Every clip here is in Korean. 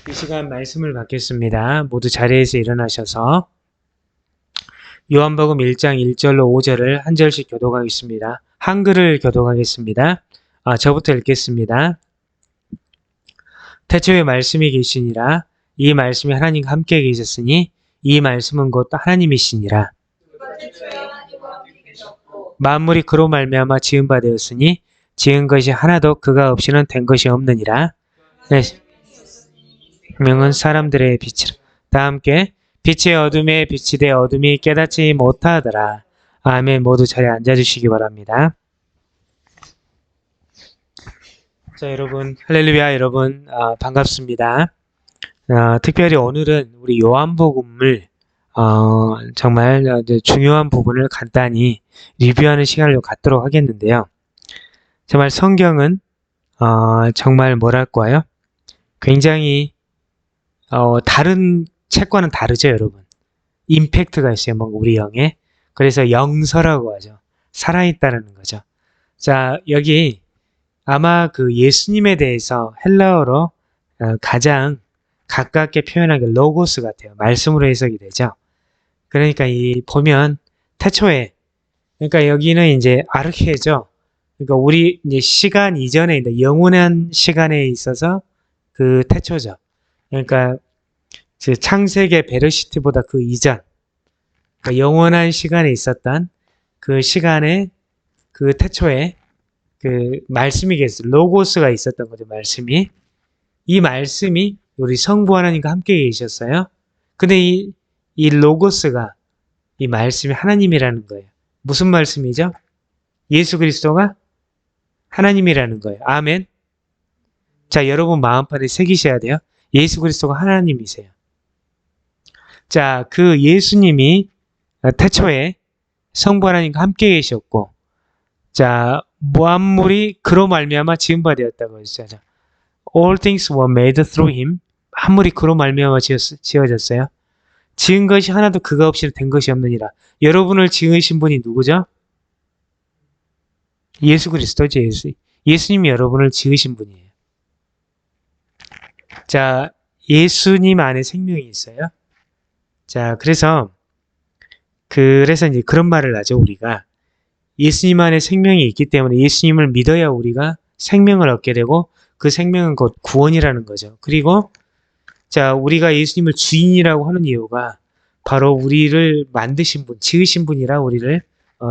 이 시간 말씀을 받겠습니다. 모두 자리에서 일어나셔서 요한복음 1장 1절로 5절을 한 절씩 교독하겠습니다. 한글을 교독하겠습니다. 저부터 읽겠습니다. 태초에 말씀이 계시니라. 이 말씀이 하나님과 함께 계셨으니 이 말씀은 곧 하나님이시니라. 만물이 그로 말미암아 지은 바 되었으니 지은 것이 하나도 그가 없이는 된 것이 없느니라. 네. 명은 사람들의 빛이라. 다 함께 빛의 어둠에 빛이 되 어둠이 깨닫지 못하더라. 아멘. 모두 자리에 앉아주시기 바랍니다. 자, 여러분, 할렐루야, 여러분, 반갑습니다. 특별히 오늘은 우리 요한복음을 정말 중요한 부분을 간단히 리뷰하는 시간을 갖도록 하겠는데요. 정말 성경은 정말 뭐랄까요? 굉장히 다른 책과는 다르죠, 여러분. 임팩트가 있어요, 뭔가 우리 영에. 그래서 영서라고 하죠. 살아있다는 거죠. 자, 여기 아마 그 예수님에 대해서 헬라어로 가장 가깝게 표현한 게 로고스 같아요. 말씀으로 해석이 되죠. 그러니까 이 보면 태초에, 그러니까 여기는 이제 아르케죠. 그러니까 우리 이제 시간 이전에 영원한 시간에 있어서 그 태초죠. 그러니까 창세기 베르시트보다 그 이전, 그러니까 영원한 시간에 있었던 그 시간에 그 태초에 그 말씀이 계셨어요. 로고스가 있었던 거죠. 말씀이. 이 말씀이 우리 성부 하나님과 함께 계셨어요. 근데 이 로고스가 이 말씀이 하나님이라는 거예요. 무슨 말씀이죠? 예수 그리스도가 하나님이라는 거예요. 아멘. 자, 여러분 마음판에 새기셔야 돼요. 예수 그리스도가 하나님이세요. 자, 그 예수님이 태초에 성부 하나님과 함께 계셨고, 자, 만물이 그로 말미암아 지은 바 되었다고 했잖아요. All things were made through him. 만물이 그로 말미암아 지어졌어요. 지은 것이 하나도 그가 없이 된 것이 없느니라. 여러분을 지으신 분이 누구죠? 예수 그리스도죠. 예수님이 여러분을 지으신 분이에요. 자, 예수님 안에 생명이 있어요. 자, 그래서 이제 그런 말을 하죠, 우리가. 예수님 안에 생명이 있기 때문에 예수님을 믿어야 우리가 생명을 얻게 되고 그 생명은 곧 구원이라는 거죠. 그리고 자, 우리가 예수님을 주인이라고 하는 이유가 바로 우리를 만드신 분, 지으신 분이라 우리를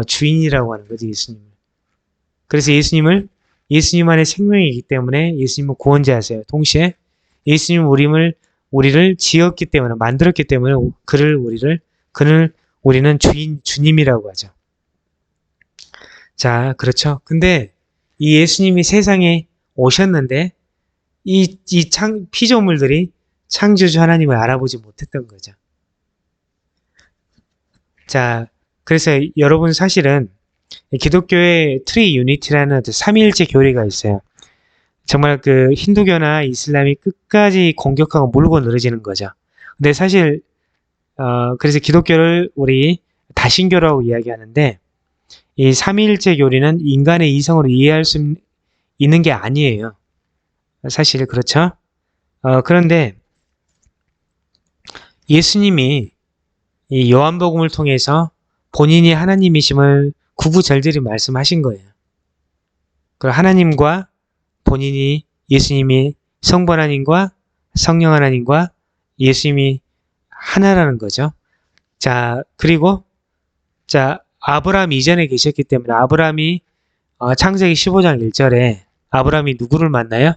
주인이라고 하는 거죠, 예수님을. 그래서 예수님 안에 생명이 있기 때문에 예수님은 구원자세요. 동시에 예수님은 우리를 지었기 때문에, 만들었기 때문에 우리는 주님이라고 하죠. 자, 그렇죠. 근데 이 예수님이 세상에 오셨는데 이 피조물들이 창조주 하나님을 알아보지 못했던 거죠. 자, 그래서 여러분 사실은 기독교의 트리 유니티라는 삼위일체 교리가 있어요. 정말 그 힌두교나 이슬람이 끝까지 공격하고 물고 늘어지는 거죠. 근데 사실 그래서 기독교를 우리 다신교라고 이야기하는데 이 삼위일체 교리는 인간의 이성으로 이해할 수 있는 게 아니에요. 사실 그렇죠? 그런데 예수님이 이 요한복음을 통해서 본인이 하나님이심을 구구절절히 말씀하신 거예요. 그 하나님과 본인이 예수님이 성부 하나님과 성령 하나님과 예수님이 하나라는 거죠. 자, 그리고 자, 아브라함 이전에 계셨기 때문에 아브라함이 창세기 15장 1절에 아브라함이 누구를 만나요?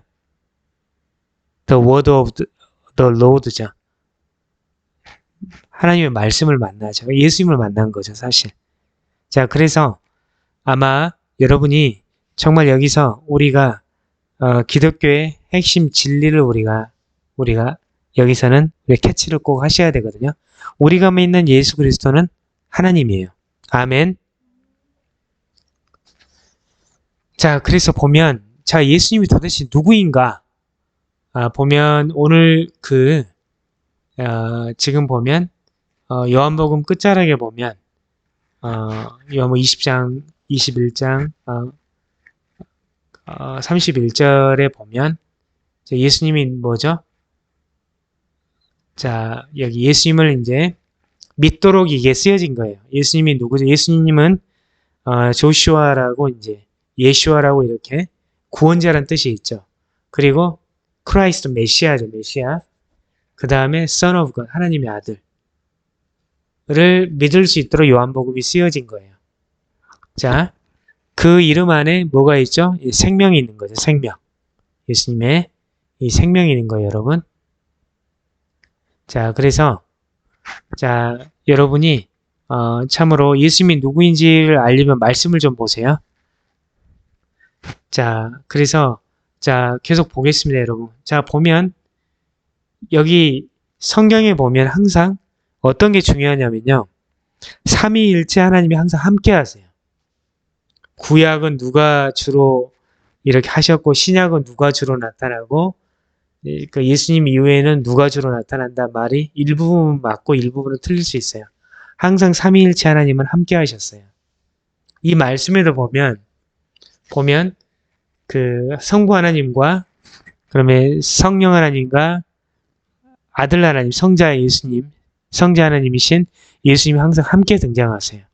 The word of the Lord죠. 하나님의 말씀을 만나죠. 예수님을 만난 거죠, 사실. 자, 그래서 아마 여러분이 정말 여기서 우리가 기독교의 핵심 진리를 우리가 여기서는 캐치를 꼭 하셔야 되거든요. 우리가 믿는 예수 그리스도는 하나님이에요. 아멘. 자, 그래서 보면 자, 예수님이 도대체 누구인가? 보면 오늘 지금 보면 요한복음 끝자락에 보면 요한복음 20장, 21장, 31절에 보면 예수님이 뭐죠? 자, 여기 예수님을 이제 믿도록 이게 쓰여진 거예요. 예수님이 누구죠? 예수님은 조슈아라고 이제 예슈아라고 이렇게 구원자라는 뜻이 있죠. 그리고 크라이스트 메시아죠. 메시아. 그 다음에 Son of God, 하나님의 아들을 믿을 수 있도록 요한복음이 쓰여진 거예요. 자, 그 이름 안에 뭐가 있죠? 생명이 있는 거죠. 생명. 예수님의 이 생명이 있는 거예요, 여러분. 자, 그래서 자, 여러분이 참으로 예수님이 누구인지를 알려면 말씀을 좀 보세요. 자, 그래서 자, 계속 보겠습니다, 여러분. 자, 보면 여기 성경에 보면 항상 어떤 게 중요하냐면요. 삼위일체 하나님이 항상 함께 하세요. 구약은 누가 주로 이렇게 하셨고 신약은 누가 주로 나타나고 그 예수님 이후에는 누가 주로 나타난다 말이 일부분 맞고 일부분은 틀릴 수 있어요. 항상 삼위일체 하나님은 함께 하셨어요. 이 말씀에도 보면 그 성부 하나님과 그러면 성령 하나님과 아들 하나님, 성자 예수님, 성자 하나님이신 예수님이 항상 함께 등장하세요.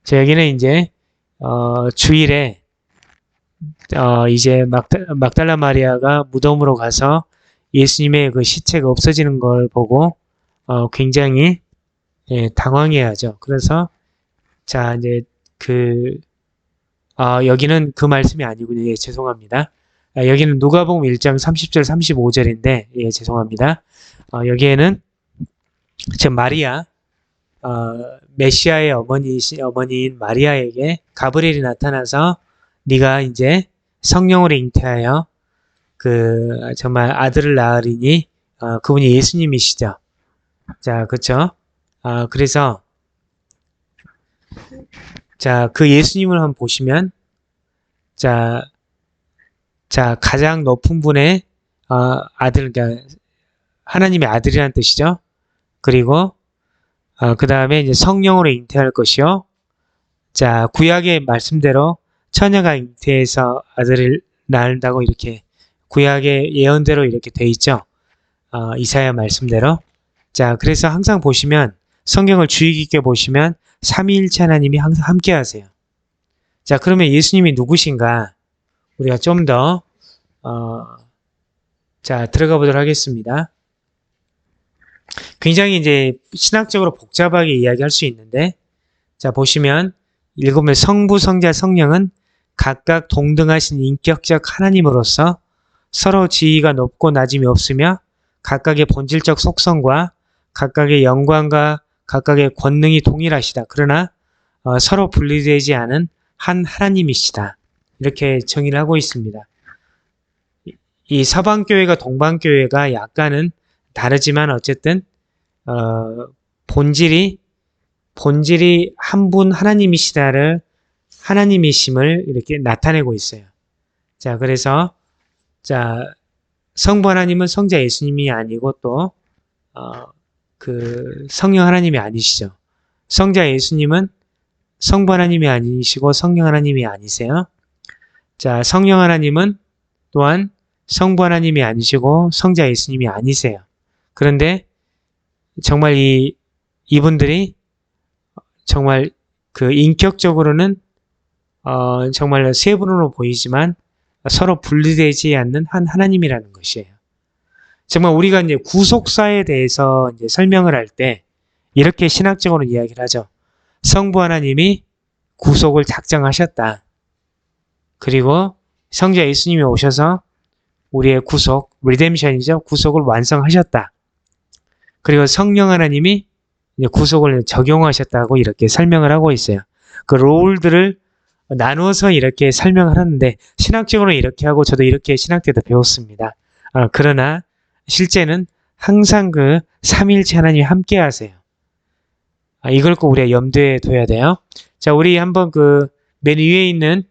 자, 여기는 이제 주일에 이제 막달라 마리아가 무덤으로 가서 예수님의 그 시체가 없어지는 걸 보고 굉장히 당황해하죠. 그래서 자 이제 여기는 그 말씀이 아니군요. 예, 죄송합니다. 여기는 누가복음 1장 30절 35절인데 예, 죄송합니다. 여기에는 즉 마리아 메시아의 어머니인 마리아에게 가브리엘이 나타나서 네가 이제 성령으로 잉태하여 그 정말 아들을 낳으리니 그분이 예수님이시죠. 자, 그렇죠? 그래서 자, 그 예수님을 한번 보시면 자, 가장 높은 분의 아들, 그러니까 하나님의 아들이라는 뜻이죠. 그리고 그 다음에 이제 성령으로 잉태할 것이요. 자, 구약의 말씀대로 처녀가 잉태해서 아들을 낳는다고 이렇게 구약의 예언대로 이렇게 돼 있죠. 이사야 말씀대로. 자, 그래서 항상 보시면 성경을 주의 깊게 보시면 삼위일체 하나님이 항상 함께 하세요. 자, 그러면 예수님이 누구신가? 우리가 좀 더 자, 들어가 보도록 하겠습니다. 굉장히 이제 신학적으로 복잡하게 이야기할 수 있는데 자, 보시면 읽으면 성부, 성자, 성령은 각각 동등하신 인격적 하나님으로서 서로 지위가 높고 낮음이 없으며 각각의 본질적 속성과 각각의 영광과 각각의 권능이 동일하시다. 그러나 서로 분리되지 않은 한 하나님이시다. 이렇게 정의를 하고 있습니다. 이 서방교회가 동방교회가 약간은 다르지만 어쨌든 본질이 한 분 하나님이시다를 하나님이심을 이렇게 나타내고 있어요. 자, 그래서 자, 성부 하나님은 성자 예수님이 아니고 또 그 성령 하나님이 아니시죠. 성자 예수님은 성부 하나님이 아니시고 성령 하나님이 아니세요. 자, 성령 하나님은 또한 성부 하나님이 아니시고 성자 예수님이 아니세요. 그런데 정말 이분들이 정말 그 인격적으로는 정말 세 분으로 보이지만 서로 분리되지 않는 한 하나님이라는 것이에요. 정말 우리가 이제 구속사에 대해서 이제 설명을 할 때 이렇게 신학적으로 이야기를 하죠. 성부 하나님이 구속을 작정하셨다. 그리고 성자 예수님이 오셔서 우리의 구속, 리뎀션이죠. 구속을 완성하셨다. 그리고 성령 하나님이 이제 구속을 적용하셨다고 이렇게 설명을 하고 있어요. 그 롤들을 나누어서 이렇게 설명을 하는데 신학적으로 이렇게 하고 저도 이렇게 신학 때도 배웠습니다. 그러나 실제는 항상 그 삼위일체 하나님이 함께 하세요. 이걸 꼭 우리가 염두에 둬야 돼요. 자, 우리 한번 그 맨 위에 있는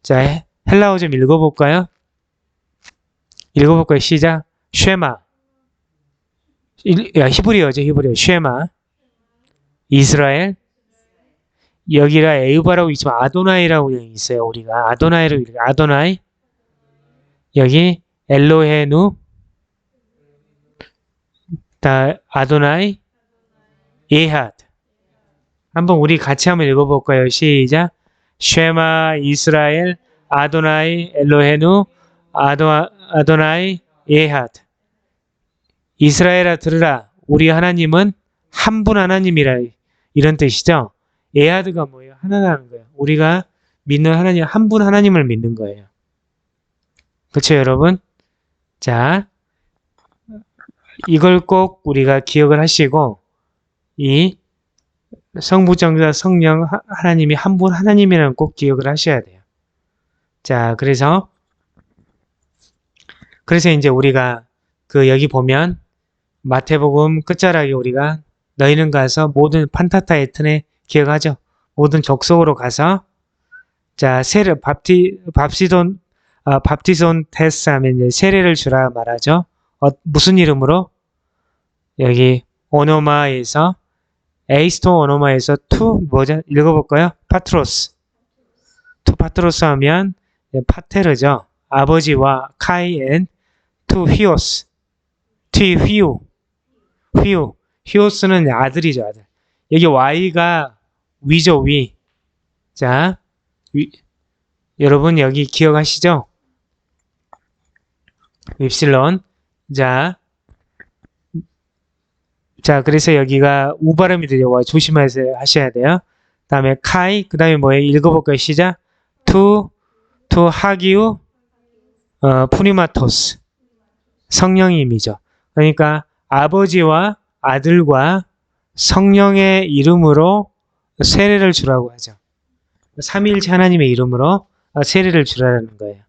자 헬라어 좀 읽어볼까요? 읽어볼까요? 시작. 쉐마. 히브리어죠. 히브리어. 쉐마. 이스라엘. 여기가 에우바라고 있지만 아도나이라고 있어요. 우리가 아도나이로 아도나이. 여기 엘로헤누. 다 아도나이 예하드. 한번 우리 같이 한번 읽어볼까요? 시작. 쉐마 이스라엘 아도나이 엘로헤누 아도나이 예하드. 이스라엘아 들으라. 우리 하나님은 한 분 하나님이라. 이런 뜻이죠. 예하드가 뭐예요? 하나라는 거예요. 우리가 믿는 하나님 한 분 하나님을 믿는 거예요. 그렇죠, 여러분? 자, 이걸 꼭 우리가 기억을 하시고 이 성부, 성자, 성령 하나님이 한 분 하나님이라는 꼭 기억을 하셔야 돼요. 자, 그래서 이제 우리가 여기 보면 마태복음 끝자락에 우리가 너희는 가서 모든 판타타 에튼에 기억하죠? 모든 족속으로 가서 자, 밥티손 테스 하면 이제 세례를 주라 말하죠. 무슨 이름으로? 여기 오노마에서 에이스토 오노마에서 투 뭐죠? 읽어볼까요? 파트로스. 투 파트로스 하면 파테르죠. 아버지와 카이엔 투 휘오스. 티 휘우. 휘오스는 아들이죠, 아들. 여기 Y가 위죠, 위. 자, 여러분 여기 기억하시죠? 윕실론. 자, 그래서 여기가 우 발음이 되죠. 조심하셔야 돼요. 다음에 카이, 그 다음에 뭐예요? 읽어볼까요? 시작. 투 하기우, 푸니마토스. 성령의 의미죠. 그러니까 아버지와 아들과 성령의 이름으로 세례를 주라고 하죠. 삼위일체 하나님의 이름으로 세례를 주라는 거예요.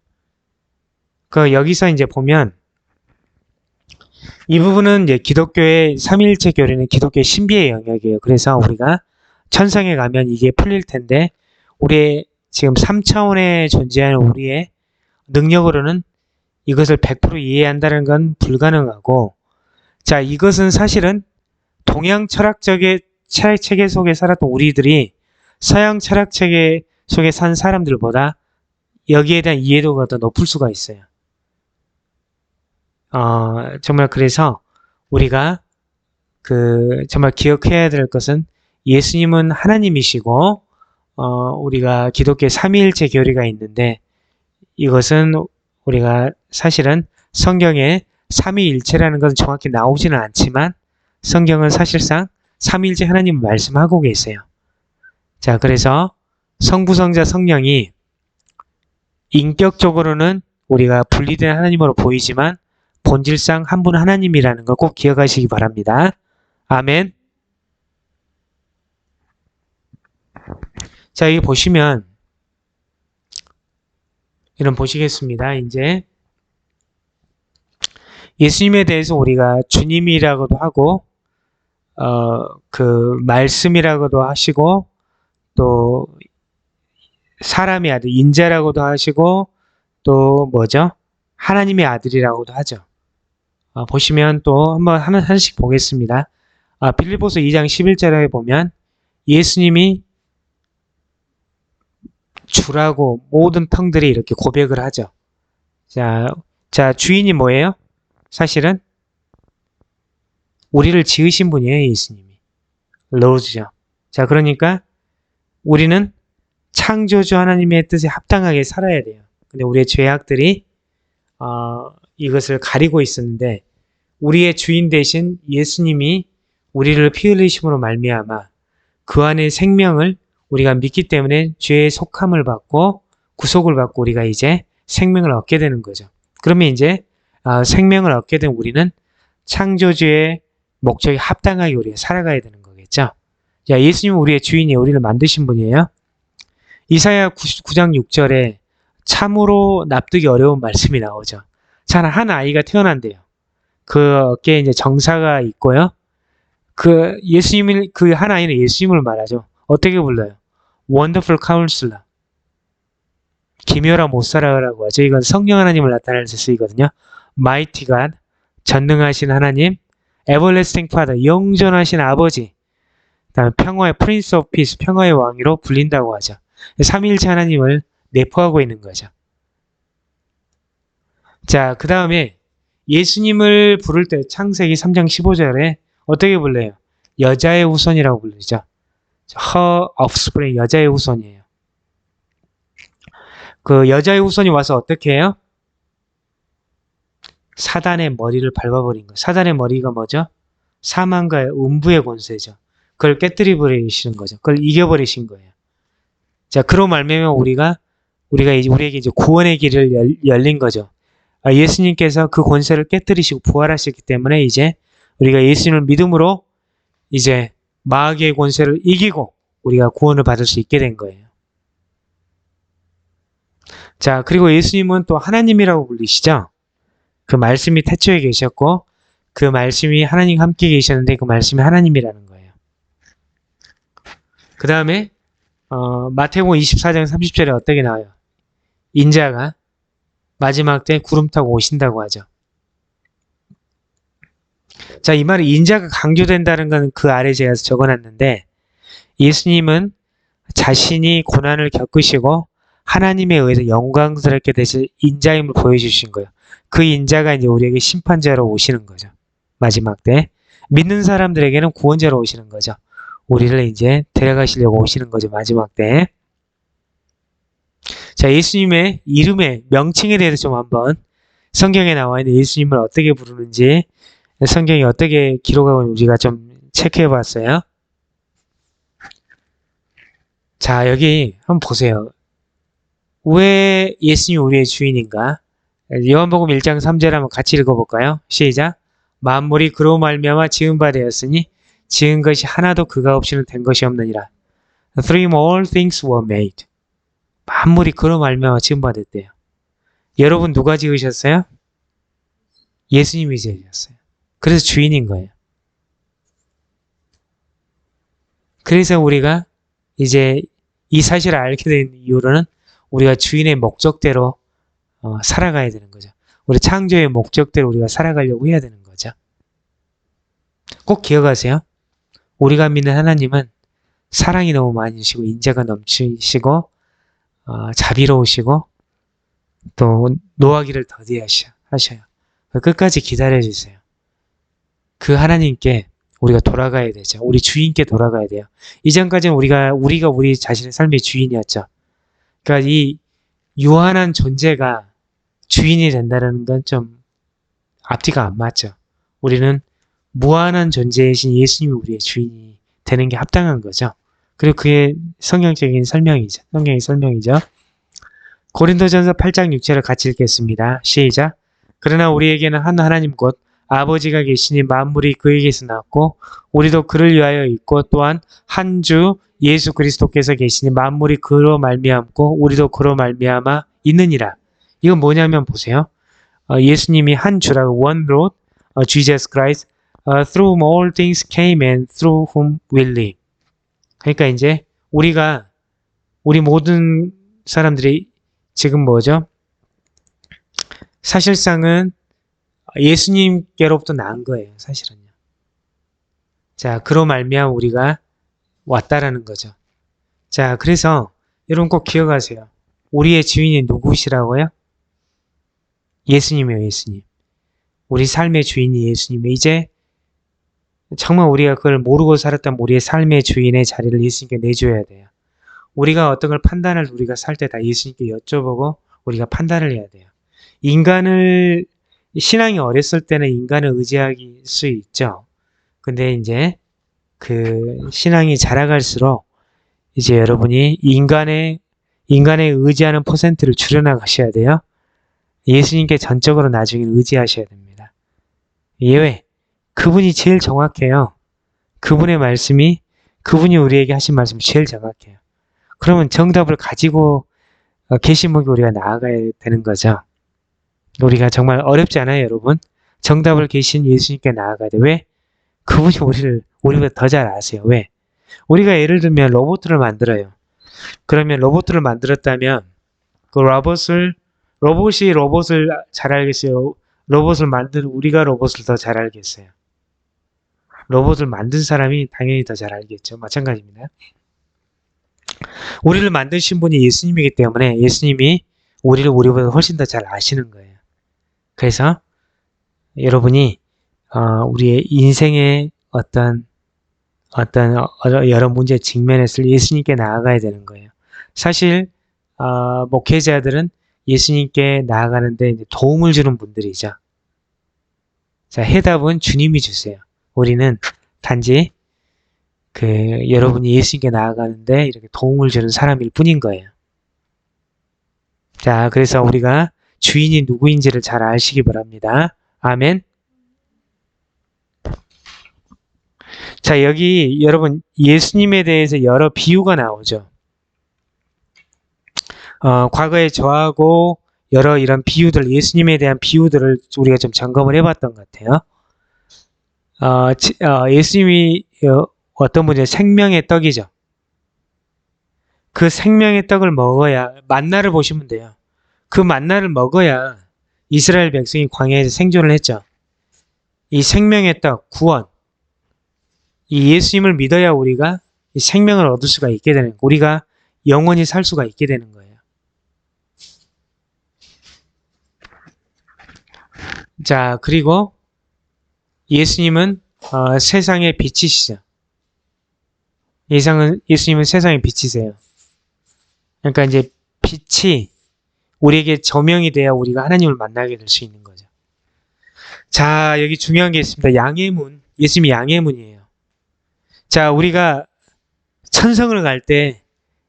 여기서 이제 보면 이 부분은 이제 기독교의 삼위일체 교리는 기독교의 신비의 영역이에요. 그래서 우리가 천상에 가면 이게 풀릴 텐데 우리의 지금 3차원에 존재하는 우리의 능력으로는 이것을 100% 이해한다는 건 불가능하고 자, 이것은 사실은 동양 철학적의 체계 속에 살았던 우리들이 서양 철학체계 속에 산 사람들보다 여기에 대한 이해도가 더 높을 수가 있어요. 정말 그래서 우리가 정말 기억해야 될 것은 예수님은 하나님이시고 우리가 기독교의 삼위일체 교리가 있는데 이것은 우리가 사실은 성경에 삼위일체라는 것은 정확히 나오지는 않지만 성경은 사실상 삼위일체 하나님을 말씀하고 계세요. 자, 그래서 성부, 성자, 성령이 인격적으로는 우리가 분리된 하나님으로 보이지만 본질상 한 분 하나님이라는 거 꼭 기억하시기 바랍니다. 아멘. 자, 여기 보시면 이런 보시겠습니다. 이제 예수님에 대해서 우리가 주님이라고도 하고 말씀이라고도 하시고 또 사람의 아들 인자라고도 하시고 또 뭐죠? 하나님의 아들이라고도 하죠. 보시면 또 한번 하나씩 보겠습니다. 빌립보서 2장 11절에 보면 예수님이 주라고 모든 텅들이 이렇게 고백을 하죠. 자, 주인이 뭐예요? 사실은 우리를 지으신 분이에요, 예수님이. 로즈죠. 자, 그러니까 우리는 창조주 하나님의 뜻에 합당하게 살아야 돼요. 근데 우리의 죄악들이 이것을 가리고 있었는데 우리의 주인 대신 예수님이 우리를 피 흘리심으로 말미암아 그 안에 생명을 우리가 믿기 때문에 죄의 속함을 받고 구속을 받고 우리가 이제 생명을 얻게 되는 거죠. 그러면 이제 생명을 얻게 된 우리는 창조주의 목적에 합당하게 우리가 살아가야 되는 거겠죠. 자, 예수님은 우리의 주인이에요. 우리를 만드신 분이에요. 이사야 9장 6절에 참으로 납득이 어려운 말씀이 나오죠. 자, 한 아이가 태어난대요. 그 어깨에 이제 정사가 있고요. 그 한 아이는 예수님을 말하죠. 어떻게 불러요? Wonderful Counselor. 기묘라 못살아라고 하죠. 이건 성령 하나님을 나타낼 때 쓰이거든요. Mighty God, 전능하신 하나님, Everlasting Father, 영존하신 아버지, 그다음에 평화의 Prince of Peace, 평화의 왕이로 불린다고 하죠. 삼위일체 하나님을 내포하고 있는 거죠. 자, 그 다음에 예수님을 부를 때 창세기 3장 15절에 어떻게 불러요? 여자의 후손이라고 부르죠. Her offspring, 여자의 후손이에요. 그 여자의 후손이 와서 어떻게 해요? 사단의 머리를 밟아버린 거예요. 사단의 머리가 뭐죠? 사망과 음부의 권세죠. 그걸 깨뜨려 버리시는 거죠. 그걸 이겨버리신 거예요. 자, 그로 말미암아 우리에게 이제 구원의 길을 열린 거죠. 예수님께서 그 권세를 깨뜨리시고 부활하셨기 때문에 이제 우리가 예수님을 믿음으로 이제 마귀의 권세를 이기고 우리가 구원을 받을 수 있게 된 거예요. 자, 그리고 예수님은 또 하나님이라고 불리시죠. 그 말씀이 태초에 계셨고 그 말씀이 하나님과 함께 계셨는데 그 말씀이 하나님이라는 거예요. 그 다음에 마태복음 24장 30절에 어떻게 나와요? 인자가 마지막 때 구름 타고 오신다고 하죠. 자, 이 말은 인자가 강조된다는 건 그 아래 제가 적어놨는데 예수님은 자신이 고난을 겪으시고 하나님에 의해서 영광스럽게 되실 인자임을 보여주신 거예요. 그 인자가 이제 우리에게 심판자로 오시는 거죠. 마지막 때. 믿는 사람들에게는 구원자로 오시는 거죠. 우리를 이제 데려가시려고 오시는 거죠. 마지막 때. 자, 예수님의 이름의 명칭에 대해서 좀 한번 성경에 나와 있는 예수님을 어떻게 부르는지 성경이 어떻게 기록하고 있는지 우리가 좀 체크해 봤어요. 자, 여기 한번 보세요. 왜 예수님이 우리의 주인인가? 요한복음 1장 3절 한번 같이 읽어볼까요? 시작. 만물이 그로 말미암아 지은 바 되었으니 지은 것이 하나도 그가 없이는 된 것이 없느니라. Through him all things were made. 만물이 그로 말미암아 지은 바 됐대요. 여러분 누가 지으셨어요? 예수님이 지으셨어요. 그래서 주인인 거예요. 그래서 우리가 이제 이 사실을 알게 된 이유로는 우리가 주인의 목적대로 살아가야 되는 거죠. 우리 창조의 목적대로 우리가 살아가려고 해야 되는 거죠. 꼭 기억하세요. 우리가 믿는 하나님은 사랑이 너무 많으시고 인자가 넘치시고 자비로우시고 또 노하기를 더디하셔요. 끝까지 기다려주세요. 그 하나님께 우리가 돌아가야 되죠. 우리 주인께 돌아가야 돼요. 이전까지는 우리가 우리 자신의 삶의 주인이었죠. 그러니까 이 유한한 존재가 주인이 된다는 건 좀 앞뒤가 안 맞죠. 우리는 무한한 존재이신 예수님이 우리의 주인이 되는 게 합당한 거죠. 그리고 그의 성경적인 설명이죠. 성경의 설명이죠. 고린도전서 8장 6절을 같이 읽겠습니다. 시작. 그러나 우리에게는 한 하나님 곧 아버지가 계시니 만물이 그에게서 났고 우리도 그를 위하여 있고 또한 한 주 예수 그리스도께서 계시니 만물이 그로 말미암고 우리도 그로 말미암아 있느니라. 이건 뭐냐면 보세요. 예수님이 한 주라고 one Lord, Jesus Christ, through whom all things came and through whom we live. 그러니까 이제 우리 모든 사람들이 지금 뭐죠? 사실상은 예수님께로부터 난 거예요. 사실은요. 자, 그로 말미암아 우리가 왔다라는 거죠. 자, 그래서 여러분 꼭 기억하세요. 우리의 주인이 누구시라고요? 예수님이에요. 예수님. 우리 삶의 주인이 예수님이에요. 이제 정말 우리가 그걸 모르고 살았다면 우리의 삶의 주인의 자리를 예수님께 내줘야 돼요. 우리가 어떤 걸 판단을 우리가 살 때 다 예수님께 여쭤보고 우리가 판단을 해야 돼요. 신앙이 어렸을 때는 인간을 의지할 수 있죠. 근데 이제 그 신앙이 자라갈수록 이제 여러분이 인간에 의지하는 퍼센트를 줄여나가셔야 돼요. 예수님께 전적으로 나중에 의지하셔야 됩니다. 왜? 그분이 제일 정확해요. 그분의 말씀이 그분이 우리에게 하신 말씀이 제일 정확해요. 그러면 정답을 가지고 계시목에 우리가 나아가야 되는 거죠. 우리가 정말 어렵지 않아요, 여러분? 정답을 계신 예수님께 나아가야 돼. 왜? 그분이 우리보다 더 잘 아세요. 왜? 우리가 예를 들면 로봇을 만들어요. 그러면 로봇을 만들었다면 그 로봇이 로봇을 잘 알겠어요? 로봇을 만든 우리가 로봇을 더 잘 알겠어요? 로봇을 만든 사람이 당연히 더 잘 알겠죠. 마찬가지입니다. 우리를 만드신 분이 예수님이기 때문에 예수님이 우리보다 훨씬 더 잘 아시는 거예요. 그래서 여러분이 우리의 인생의 어떤 여러 문제에 직면했을 예수님께 나아가야 되는 거예요. 사실 목회자들은 예수님께 나아가는데 이제 도움을 주는 분들이죠. 자, 해답은 주님이 주세요. 우리는 단지 여러분이 예수님께 나아가는데 이렇게 도움을 주는 사람일 뿐인 거예요. 자, 그래서 우리가 주인이 누구인지를 잘 아시기 바랍니다. 아멘. 자, 여기 여러분 예수님에 대해서 여러 비유가 나오죠. 과거에 저하고 여러 이런 비유들, 예수님에 대한 비유들을 우리가 좀 점검을 해봤던 것 같아요. 예수님이 어떤 분이 생명의 떡이죠. 그 생명의 떡을 먹어야, 만나를 보시면 돼요. 그 만나를 먹어야 이스라엘 백성이 광야에서 생존을 했죠. 이 생명의 떡, 구원, 이 예수님을 믿어야 우리가 이 생명을 얻을 수가 있게 되는 거예요. 우리가 영원히 살 수가 있게 되는 거예요. 자, 그리고 예수님은 세상의 빛이시죠. 예수님은 세상의 빛이세요. 그러니까 이제 빛이 우리에게 조명이 돼야 우리가 하나님을 만나게 될 수 있는 거죠. 자, 여기 중요한 게 있습니다. 양의 문. 예수님이 양의 문이에요. 자, 우리가 천성을 갈 때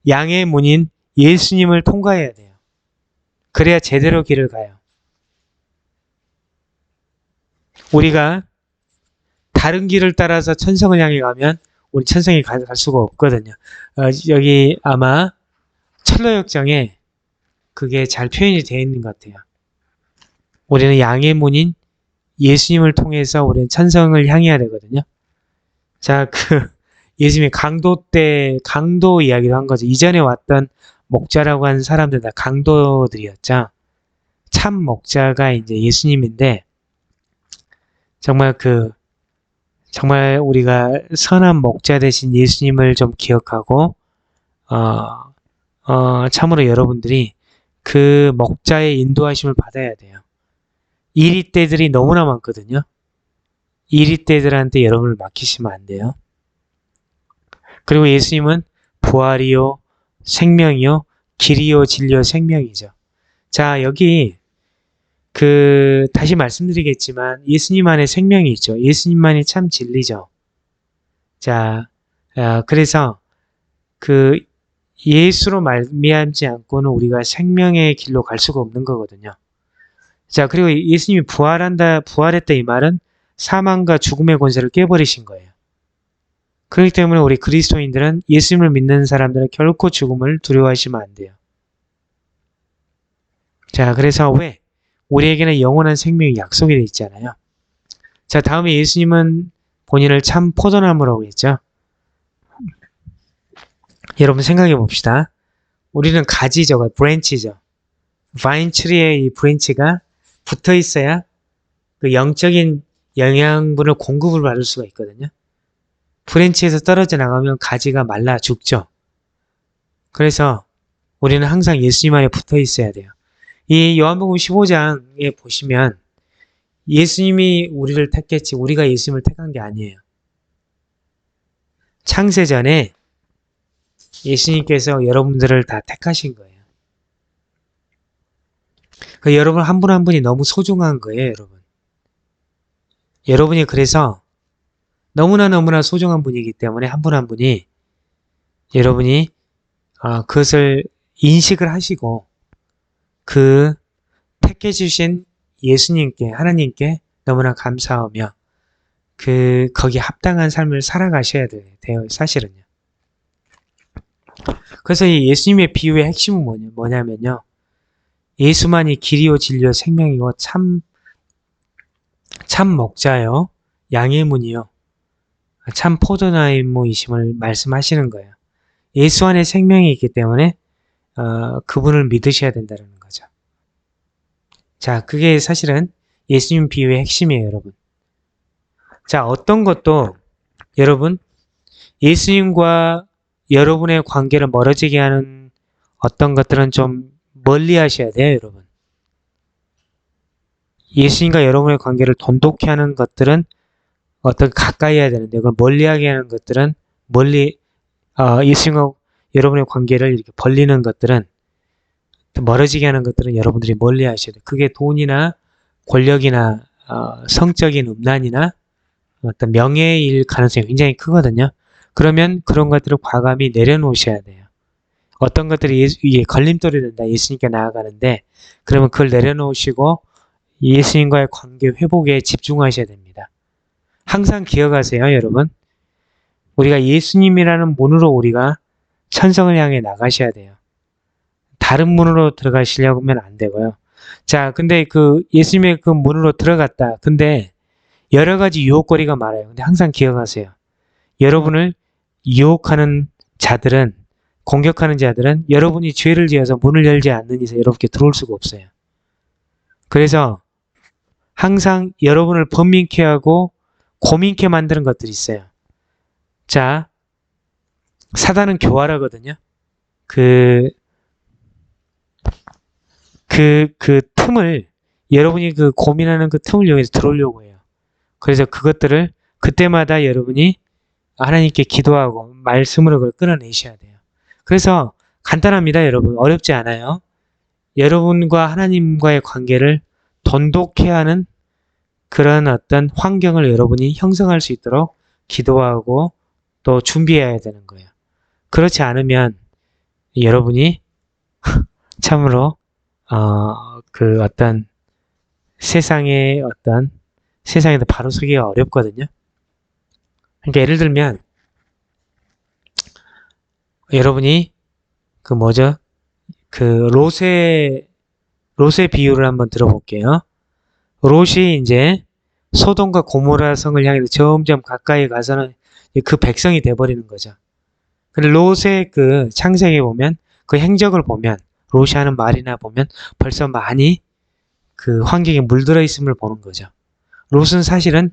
양의 문인 예수님을 통과해야 돼요. 그래야 제대로 길을 가요. 우리가 다른 길을 따라서 천성을 향해 가면 우리 천성에 갈 수가 없거든요. 여기 아마 철로역정에 그게 잘 표현이 되어 있는 것 같아요. 우리는 양의 문인 예수님을 통해서 우리는 천성을 향해야 되거든요. 자, 예수님이 강도 이야기도 한 거죠. 이전에 왔던 목자라고 하는 사람들 다 강도들이었죠. 참 목자가 이제 예수님인데, 정말 우리가 선한 목자 되신 예수님을 좀 기억하고, 참으로 여러분들이 그 목자의 인도하심을 받아야 돼요. 이리떼들이 너무나 많거든요. 이리떼들한테 여러분을 맡기시면 안 돼요. 그리고 예수님은 부활이요, 생명이요, 길이요, 진리요, 생명이죠. 자, 여기 다시 말씀드리겠지만 예수님 안에 생명이 있죠. 예수님만이 참 진리죠. 자, 그래서 예수로 말미암지 않고는 우리가 생명의 길로 갈 수가 없는 거거든요. 자, 그리고 예수님이 부활했다 이 말은 사망과 죽음의 권세를 깨버리신 거예요. 그렇기 때문에 우리 그리스도인들은 예수님을 믿는 사람들은 결코 죽음을 두려워하시면 안 돼요. 자, 그래서 왜? 우리에게는 영원한 생명이 약속이 되어 있잖아요. 자, 다음에 예수님은 본인을 참 포도나무라고 했죠. 여러분 생각해 봅시다. 우리는 가지죠. 브랜치죠. 바인트리의 이 브랜치가 붙어 있어야 그 영적인 영양분을 공급을 받을 수가 있거든요. 브랜치에서 떨어져 나가면 가지가 말라 죽죠. 그래서 우리는 항상 예수님 안에 붙어 있어야 돼요. 이 요한복음 15장에 보시면 예수님이 우리를 택했지 우리가 예수님을 택한 게 아니에요. 창세전에 예수님께서 여러분들을 다 택하신 거예요. 여러분 한 분 한 분이 너무 소중한 거예요, 여러분. 여러분이 그래서 너무나 소중한 분이기 때문에 한 분 한 분이 여러분이 그것을 인식을 하시고 택해 주신 예수님께 하나님께 너무나 감사하며 거기에 합당한 삶을 살아가셔야 돼요, 사실은요. 그래서 이 예수님의 비유의 핵심은 뭐냐면요. 예수만이 길이요 진리요 생명이고 참 목자요 양의 문이요 참 포도나무이심을 말씀하시는 거예요. 예수 안에 생명이 있기 때문에 그분을 믿으셔야 된다는 거죠. 자, 그게 사실은 예수님 비유의 핵심이에요, 여러분. 자, 어떤 것도 여러분 예수님과 여러분의 관계를 멀어지게 하는 어떤 것들은 좀 멀리 하셔야 돼요, 여러분. 예수님과 여러분의 관계를 돈독히 하는 것들은 어떤 가까이 해야 되는데 그걸 멀리하게 하는 것들은 멀리 예수님과 여러분의 관계를 이렇게 벌리는 것들은 멀어지게 하는 것들은 여러분들이 멀리 하셔야 돼요. 그게 돈이나 권력이나 성적인 음란이나 어떤 명예일 가능성이 굉장히 크거든요. 그러면 그런 것들을 과감히 내려놓으셔야 돼요. 어떤 것들이 이게 걸림돌이 된다. 예수님께 나아가는데 그러면 그걸 내려놓으시고 예수님과의 관계 회복에 집중하셔야 됩니다. 항상 기억하세요, 여러분. 우리가 예수님이라는 문으로 우리가 천성을 향해 나가셔야 돼요. 다른 문으로 들어가시려고 하면 안 되고요. 자, 근데 그 예수님의 그 문으로 들어갔다. 근데 여러 가지 유혹거리가 많아요. 근데 항상 기억하세요. 여러분을 유혹하는 자들은, 공격하는 자들은 여러분이 죄를 지어서 문을 열지 않는 이상 여러분께 들어올 수가 없어요. 그래서 항상 여러분을 번민케 하고 고민케 만드는 것들이 있어요. 자, 사단은 교활하거든요. 그 틈을, 여러분이 그 고민하는 그 틈을 이용해서 들어오려고 해요. 그래서 그것들을 그때마다 여러분이 하나님께 기도하고 말씀으로 그걸 끊어내셔야 돼요. 그래서 간단합니다, 여러분. 어렵지 않아요. 여러분과 하나님과의 관계를 돈독해 하는 그런 어떤 환경을 여러분이 형성할 수 있도록 기도하고 또 준비해야 되는 거예요. 그렇지 않으면 여러분이 참으로 그 어떤 세상에도 바로 서기가 어렵거든요. 그러니까 예를 들면 여러분이 그 롯의 비유를 한번 들어볼게요. 롯이 이제 소돔과 고모라 성을 향해서 점점 가까이 가서는 그 백성이 돼버리는 거죠. 근데 롯의 그 창세기에 보면 그 행적을 보면 롯이 하는 말이나 보면 벌써 많이 그 환경에 물들어 있음을 보는 거죠. 롯은 사실은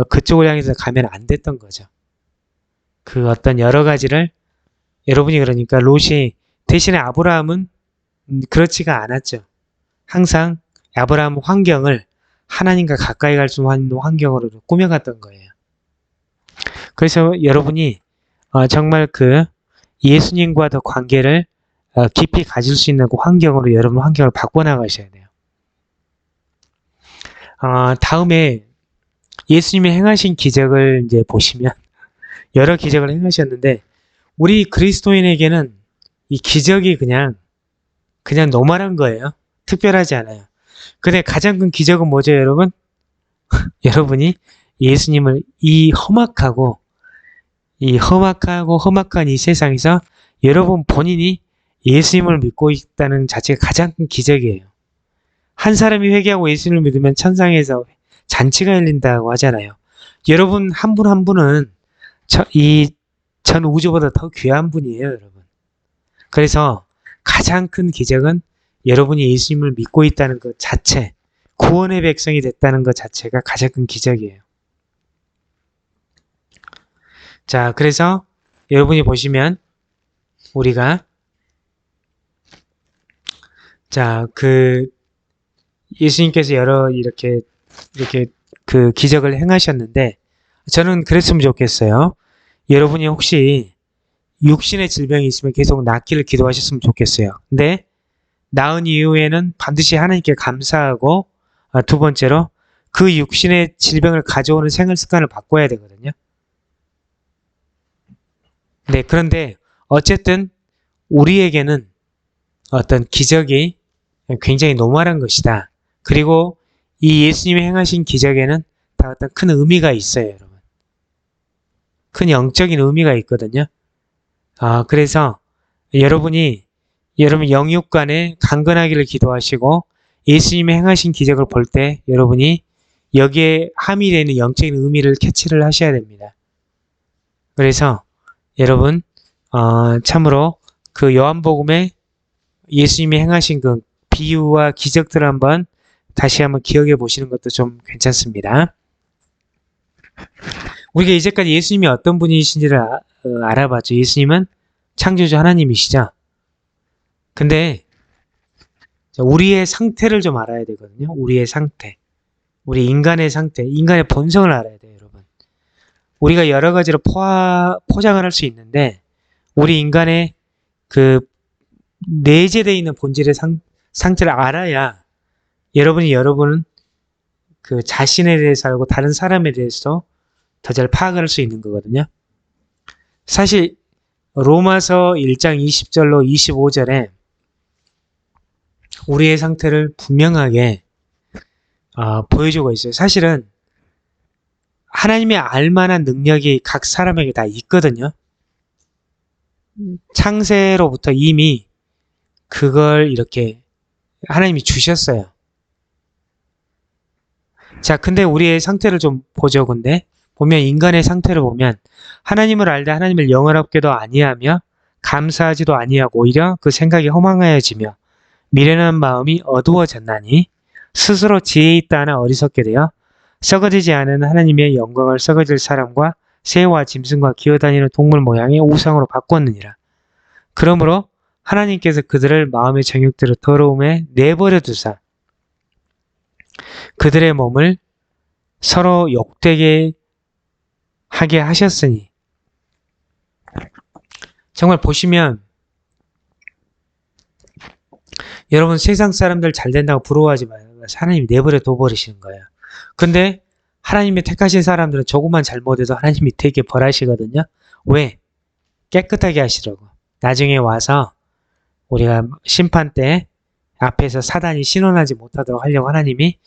그쪽을 향해서 가면 안 됐던 거죠. 그 어떤 여러 가지를 여러분이 그러니까 롯이 대신에 아브라함은 그렇지가 않았죠. 항상 아브라함 환경을 하나님과 가까이 갈 수 있는 환경으로 꾸며갔던 거예요. 그래서 여러분이 정말 그 예수님과 더 관계를 깊이 가질 수 있는 그 환경으로 여러분 환경을 바꿔나가셔야 돼요. 다음에 예수님이 행하신 기적을 이제 보시면 여러 기적을 행하셨는데 우리 그리스도인에게는 이 기적이 그냥 노멀한 거예요. 특별하지 않아요. 근데 가장 큰 기적은 뭐죠, 여러분? 여러분이 예수님을 이 험악한 이 세상에서 여러분 본인이 예수님을 믿고 있다는 자체가 가장 큰 기적이에요. 한 사람이 회개하고 예수님을 믿으면 천상에서 잔치가 열린다고 하잖아요. 여러분 한 분 한 분은 이 전 우주보다 더 귀한 분이에요, 여러분. 그래서 가장 큰 기적은 여러분이 예수님을 믿고 있다는 것 자체, 구원의 백성이 됐다는 것 자체가 가장 큰 기적이에요. 자, 그래서 여러분이 보시면 우리가 그 예수님께서 여러 이렇게 그 기적을 행하셨는데 저는 그랬으면 좋겠어요. 여러분이 혹시 육신의 질병이 있으면 계속 낫기를 기도하셨으면 좋겠어요. 근데 나은 이후에는 반드시 하나님께 감사하고 두 번째로 그 육신의 질병을 가져오는 생활 습관을 바꿔야 되거든요. 네, 그런데 어쨌든 우리에게는 어떤 기적이 굉장히 노멀한 것이다. 그리고 이 예수님이 행하신 기적에는 다 어떤 큰 의미가 있어요, 여러분. 큰 영적인 의미가 있거든요. 그래서 여러분 영육 간에 강건하기를 기도하시고 예수님이 행하신 기적을 볼 때 여러분이 여기에 함의되어 있는 영적인 의미를 캐치를 하셔야 됩니다. 그래서 여러분 참으로 그 요한복음에 예수님이 행하신 그 비유와 기적들을 다시 한번 기억해 보시는 것도 좀 괜찮습니다. 우리가 이제까지 예수님이 어떤 분이신지를 알아봤죠. 예수님은 창조주 하나님이시죠. 근데 우리의 상태를 좀 알아야 되거든요. 우리의 상태. 우리 인간의 상태, 인간의 본성을 알아야 돼요, 여러분. 우리가 여러 가지로 포장을 할 수 있는데, 우리 인간의 그 내재되어 있는 본질의 상태를 알아야 여러분은 그 자신에 대해서 알고 다른 사람에 대해서 더 잘 파악을 할 수 있는 거거든요. 사실 로마서 1장 20절로 25절에 우리의 상태를 분명하게 보여주고 있어요. 사실은 하나님이 알만한 능력이 각 사람에게 다 있거든요. 창세로부터 이미 그걸 이렇게 하나님이 주셨어요. 자, 근데 우리의 상태를 좀 보죠. 근데 보면 인간의 상태를 보면 하나님을 알되 하나님을 영원하게도 아니하며 감사하지도 아니하고 오히려 그 생각이 허망하여지며 미련한 마음이 어두워졌나니 스스로 지혜 있다 하나 어리석게 되어 썩어지지 않은 하나님의 영광을 썩어질 사람과 새와 짐승과 기어다니는 동물 모양의 우상으로 바꿨느니라. 그러므로 하나님께서 그들을 마음의 정욕대로 더러움에 내버려 두사 그들의 몸을 서로 욕되게 하게 하셨으니. 정말 보시면 여러분 세상 사람들 잘 된다고 부러워하지 마요. 하나님이 내버려 둬버리시는 거예요. 근데 하나님의 택하신 사람들은 조금만 잘못해도 하나님이 되게 벌하시거든요. 왜? 깨끗하게 하시려고. 나중에 와서 우리가 심판 때 앞에서 사단이 신원하지 못하도록 하려고 하나님이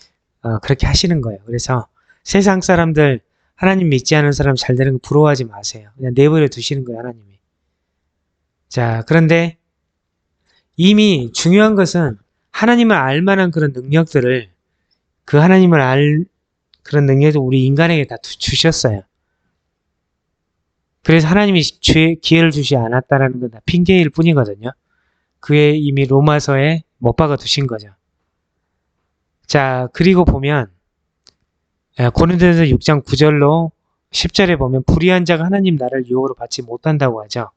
그렇게 하시는 거예요. 그래서 세상 사람들 하나님 믿지 않은 사람 잘 되는 거 부러워하지 마세요. 그냥 내버려 두시는 거예요, 하나님이. 자, 그런데 이미 중요한 것은 하나님을 알만한 그런 능력들을 그 하나님을 알 그런 능력을 우리 인간에게 다 주셨어요. 그래서 하나님이 기회를 주지 않았다라는 건 다 핑계일 뿐이거든요. 그에 이미 로마서에 못 박아 두신 거죠. 자, 그리고 보면 고린도전서 6장 9절로 10절에 보면 불의한 자가 하나님 나라를 유혹으로 받지 못한다고 하죠.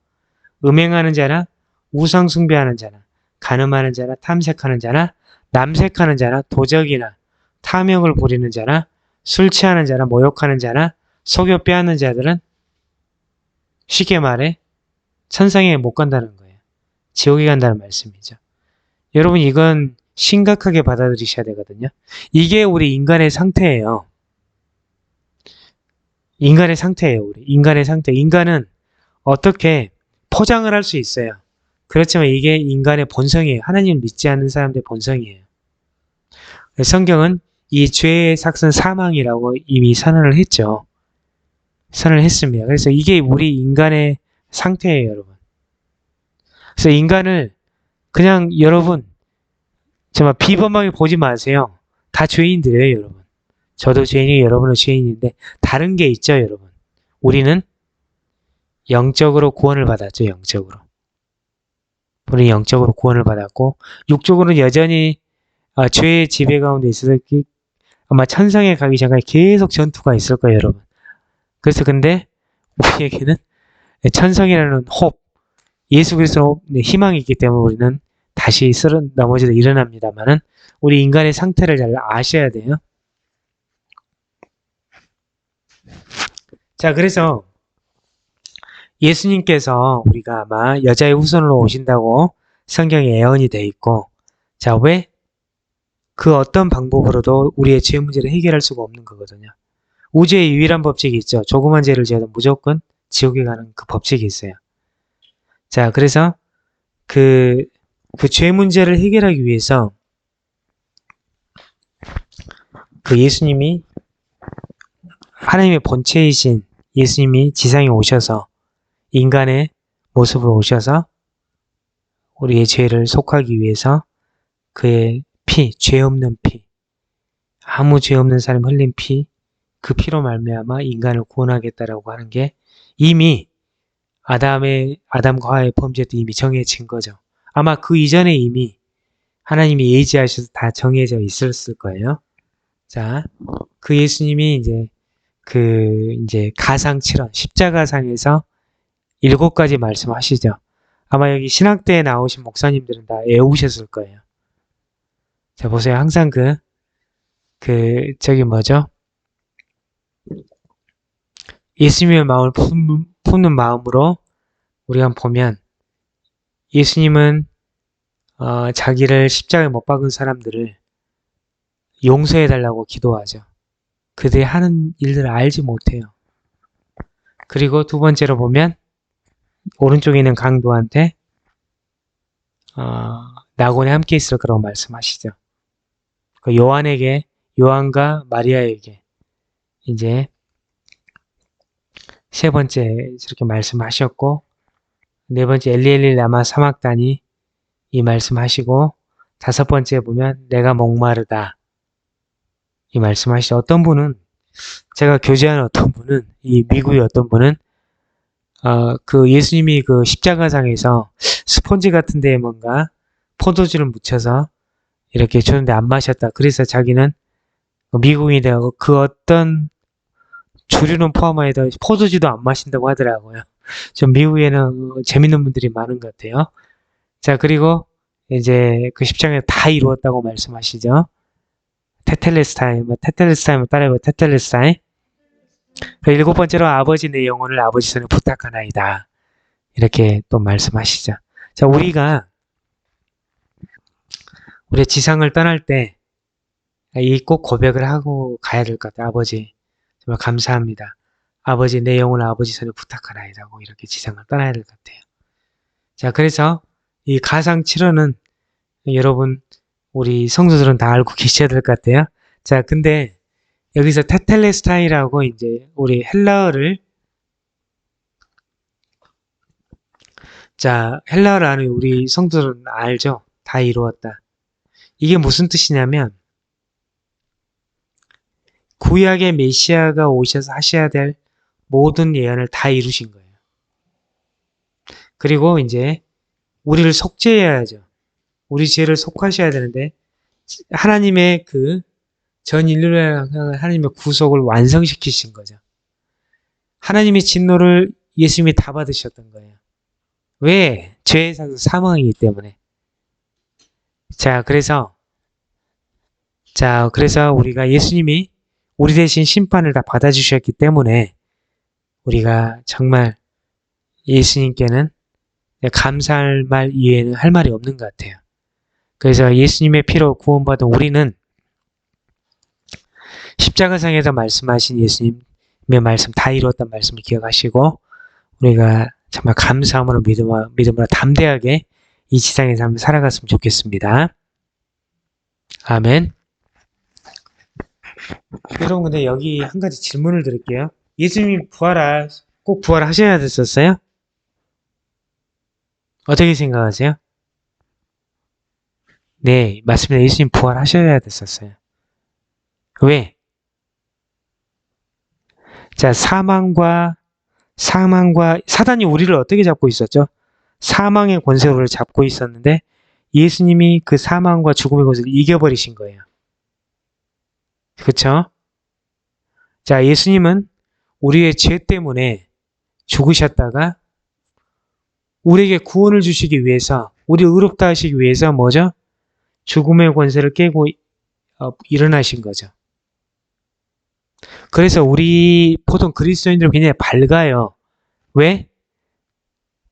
음행하는 자나 우상 숭배하는 자나 간음하는 자나 탐색하는 자나 남색하는 자나 도적이나 탐욕을 부리는 자나 술 취하는 자나 모욕하는 자나 속여 빼앗는 자들은 쉽게 말해 천상에 못 간다는 거예요. 지옥에 간다는 말씀이죠. 여러분 이건 심각하게 받아들이셔야 되거든요. 이게 우리 인간의 상태예요. 인간의 상태예요. 우리 인간의 상태. 인간은 어떻게 포장을 할 수 있어요. 그렇지만 이게 인간의 본성이에요. 하나님을 믿지 않는 사람들의 본성이에요. 성경은 이 죄의 삭은 사망이라고 이미 선언을 했죠. 선언을 했습니다. 그래서 이게 우리 인간의 상태예요, 여러분. 그래서 인간을 그냥 여러분 정말 비범하게 보지 마세요. 다 죄인들이에요, 여러분. 저도 죄인이고 여러분은 죄인인데 다른 게 있죠, 여러분. 우리는 영적으로 구원을 받았죠, 영적으로. 우리는 영적으로 구원을 받았고 육적으로는 여전히 죄의 지배 가운데 있어서 아마 천상에 가기 전까지 계속 전투가 있을 거예요, 여러분. 그래서 근데 우리에게는 천성이라는 홉, 예수 그리스도의 희망이 있기 때문에 우리는 다시 넘어져도 일어납니다만은 우리 인간의 상태를 잘 아셔야 돼요. 자, 그래서 예수님께서 우리가 아마 여자의 후손으로 오신다고 성경에 예언이 돼 있고, 자, 왜? 그 어떤 방법으로도 우리의 죄 문제를 해결할 수가 없는 거거든요. 우주의 유일한 법칙이 있죠. 조그만 죄를 지어도 무조건 지옥에 가는 그 법칙이 있어요. 자, 그래서 그 죄 문제를 해결하기 위해서 그 예수님이 하나님의 본체이신 예수님이 지상에 오셔서 인간의 모습으로 오셔서 우리의 죄를 속하기 위해서 그의 피, 죄 없는 피, 아무 죄 없는 사람 흘린 피, 그 피로 말미암아 인간을 구원하겠다라고 하는 게 이미 아담과 하와의 범죄 때 이미 정해진 거죠. 아마 그 이전에 이미 하나님이 예지하셔서 다 정해져 있었을 거예요. 자, 그 예수님이 이제 가상칠언, 십자가상에서 7가지 말씀하시죠. 아마 여기 신학대에 나오신 목사님들은 다 외우셨을 거예요. 자, 보세요. 항상 저기 뭐죠? 예수님의 마음을 품는 마음으로 우리가 보면 예수님은 자기를 십자가에 못 박은 사람들을 용서해 달라고 기도하죠. 그들이 하는 일들을 알지 못해요. 그리고 두 번째로 보면 오른쪽에 있는 강도한테 낙원에 함께 있을 거라고 말씀하시죠. 그 요한과 마리아에게 이제 세 번째 저렇게 말씀하셨고, 네 번째 엘리엘리 라마 사막다니 이 말씀하시고, 다섯 번째 보면 내가 목마르다 이 말씀하시죠. 어떤 분은, 제가 교제하는 어떤 분은, 이 미국의 어떤 분은 그 예수님이 그 십자가상에서 스펀지 같은 데에 뭔가 포도주를 묻혀서 이렇게 줬는데 안 마셨다. 그래서 자기는 미국인이 되고 그 어떤 주류는 포함하여도 포도주도 안 마신다고 하더라고요. 좀 미국에는 재밌는 분들이 많은 것 같아요. 자, 그리고 이제 그 십자가에 다 이루었다고 말씀하시죠. 테텔레스타이, 테텔레스타이 따라해봐. 테텔레스타이. 그 일곱 번째로 아버지 내 영혼을 아버지 손에 부탁하나이다. 이렇게 또 말씀하시죠. 자, 우리가 우리 지상을 떠날 때 이 꼭 고백을 하고 가야 될 것 같아요. 아버지, 정말 감사합니다. 아버지, 내 영혼을 아버지 손에 부탁하나이다고 이렇게 지상을 떠나야 될 것 같아요. 자, 그래서 이 가상 7호는 여러분, 우리 성도들은 다 알고 계셔야 될 것 같아요. 자, 근데 여기서 테텔레스타이라고 이제 우리 헬라어를 자, 헬라어를 아는 우리 성도들은 알죠? 다 이루었다. 이게 무슨 뜻이냐면 구약의 메시아가 오셔서 하셔야 될 모든 예언을 다 이루신 거예요. 그리고 이제 우리를 속죄해야죠. 우리 죄를 속하셔야 되는데 하나님의 그 전 인류를 향한 하나님의 구속을 완성시키신 거죠. 하나님의 진노를 예수님이 다 받으셨던 거예요. 왜? 죄의 사망이기 때문에. 자, 그래서 우리가 예수님이 우리 대신 심판을 다 받아주셨기 때문에 우리가 정말 예수님께는 감사할 말 이외에는 할 말이 없는 것 같아요. 그래서 예수님의 피로 구원받은 우리는 십자가상에서 말씀하신 예수님의 말씀 다 이루었다는 말씀을 기억하시고 우리가 정말 감사함으로 믿음으로 담대하게 이 지상의 삶을 살아갔으면 좋겠습니다. 아멘. 여러분, 근데 여기 한 가지 질문을 드릴게요. 예수님이 꼭 부활하셔야 됐었어요? 어떻게 생각하세요? 네, 맞습니다. 예수님 부활하셔야 됐었어요. 왜? 자, 사단이 우리를 어떻게 잡고 있었죠? 사망의 권세를 잡고 있었는데 예수님이 그 사망과 죽음의 권세를 이겨버리신 거예요. 그렇죠? 자, 예수님은 우리의 죄 때문에 죽으셨다가 우리에게 구원을 주시기 위해서, 우리 의롭다 하시기 위해서 뭐죠? 죽음의 권세를 깨고 일어나신 거죠. 그래서 우리 보통 그리스도인들은 굉장히 밝아요. 왜?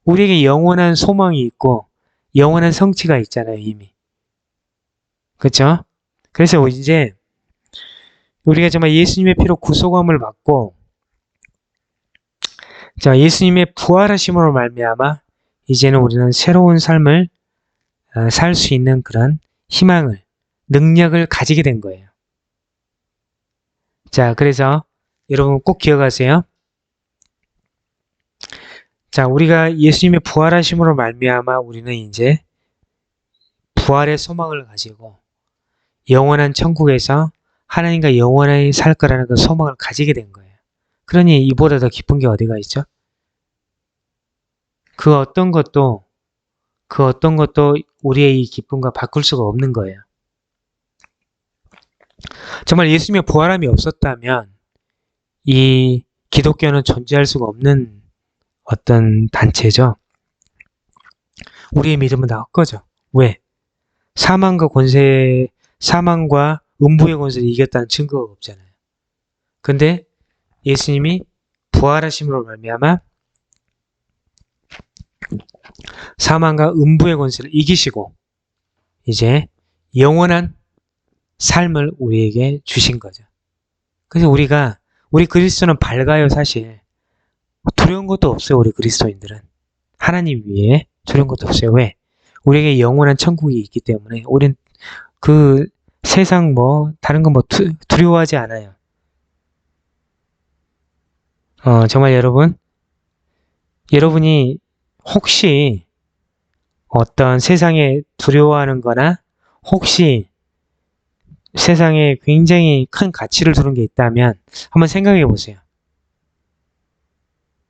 우리에게 영원한 소망이 있고 영원한 성취가 있잖아요, 이미. 그렇죠? 그래서 이제 우리가 정말 예수님의 피로 구속함을 받고 자, 예수님의 부활하심으로 말미암아 이제는 우리는 새로운 삶을 살 수 있는 그런 희망을, 능력을 가지게 된 거예요. 자, 그래서 여러분 꼭 기억하세요. 자, 우리가 예수님의 부활하심으로 말미암아 우리는 이제 부활의 소망을 가지고 영원한 천국에서 하나님과 영원히 살 거라는 그 소망을 가지게 된 거예요. 그러니 이보다 더 기쁜 게 어디가 있죠? 그 어떤 것도 우리의 이 기쁨과 바꿀 수가 없는 거예요. 정말 예수님의 부활함이 없었다면 이 기독교는 존재할 수가 없는 어떤 단체죠. 우리의 믿음은 다 헛거죠. 왜? 사망과 권세, 사망과 음부의 권세를 이겼다는 증거가 없잖아요. 근데 예수님이 부활하심으로 말미암아 사망과 음부의 권세를 이기시고 이제 영원한 삶을 우리에게 주신 거죠. 그래서 우리 그리스도는 밝아요, 사실. 두려운 것도 없어요, 우리 그리스도인들은. 하나님 위에 두려운 것도 없어요. 왜? 우리에게 영원한 천국이 있기 때문에 우린 그 세상 다른 건 두려워하지 않아요. 정말 여러분이 혹시 어떤 세상에 두려워하는 거나 혹시 세상에 굉장히 큰 가치를 두는 게 있다면 한번 생각해 보세요.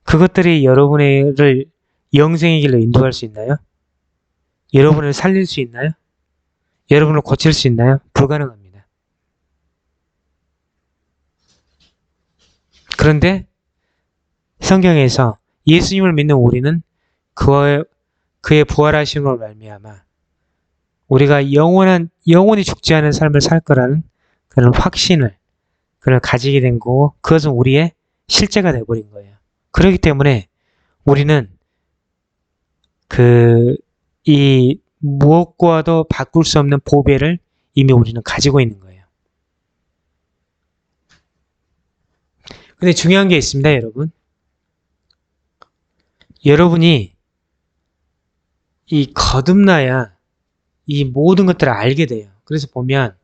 그것들이 여러분을 영생의 길로 인도할 수 있나요? 여러분을 살릴 수 있나요? 여러분을 고칠 수 있나요? 불가능합니다. 그런데 성경에서 예수님을 믿는 우리는 그의 부활하심으로 말미암아 우리가 영원히 죽지 않은 삶을 살 거라는 그런 확신을 가지게 된 거고 그것은 우리의 실제가 되어버린 거예요. 그렇기 때문에 우리는 이 무엇과도 바꿀 수 없는 보배를 이미 우리는 가지고 있는 거예요. 근데 중요한 게 있습니다, 여러분. 여러분이 거듭나야 이 모든 것들을 알게 돼요. 그래서 보면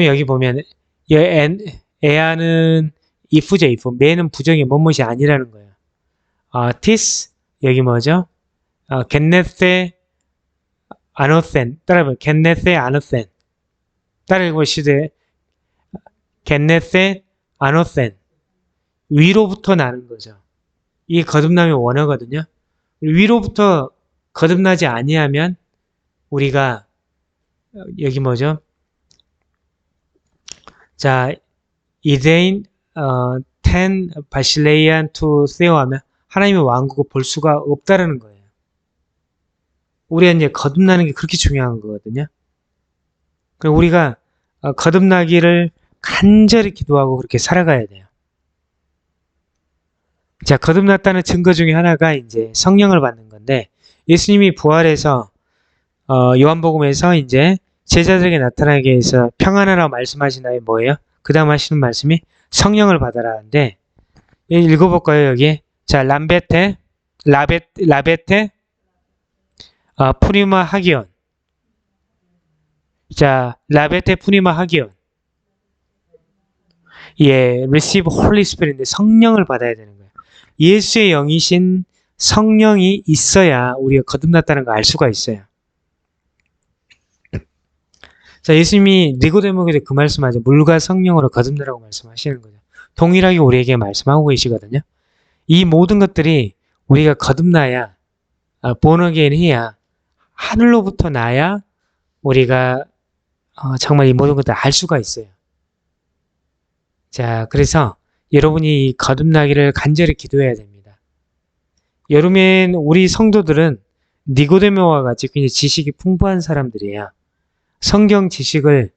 여기 보면 에아는 if죠, if. 매는 부정이 뭐뭇이 아니라는 거예요. this 여기 뭐죠? 겟네세 아노센 따라해봐요. 겟네세 아노센 따라해보시되 겟네세 아노센 위로부터 나는 거죠. 이게 거듭남의 원어거든요. 위로부터 거듭나지 아니하면 우리가 여기 뭐죠? 자, 이데인 텐 바실레이안 투 세오 하면 하나님의 왕국을 볼 수가 없다라는 거예요. 우리가 이제 거듭나는 게 그렇게 중요한 거거든요. 그리고 우리가 거듭나기를 간절히 기도하고 그렇게 살아가야 돼요. 자, 거듭났다는 증거 중에 하나가 이제 성령을 받는 건데 예수님이 부활해서 요한복음에서 이제 제자들에게 나타나게 해서 평안하라고 말씀하신 다음에 뭐예요? 그 다음 하시는 말씀이 성령을 받아라 하는데 읽어볼까요, 여기? 자, 라베테 푸리마 하기온. 자, 라베테 푸리마 하기온. 예, receive Holy Spirit인데 성령을 받아야 되는 거예요. 예수의 영이신 성령이 있어야 우리가 거듭났다는 걸 알 수가 있어요. 자, 예수님이 니고데모에게 그 말씀하죠. 물과 성령으로 거듭나라고 말씀하시는 거죠. 동일하게 우리에게 말씀하고 계시거든요. 이 모든 것들이 우리가 거듭나야 born again 해야 하늘로부터 나야 우리가 정말 이 모든 것들을 알 수가 있어요. 자, 그래서 여러분이 거듭나기를 간절히 기도해야 됩니다. 여름엔 우리 성도들은 니고데모와 같이 굉장히 지식이 풍부한 사람들이에요. 성경 지식을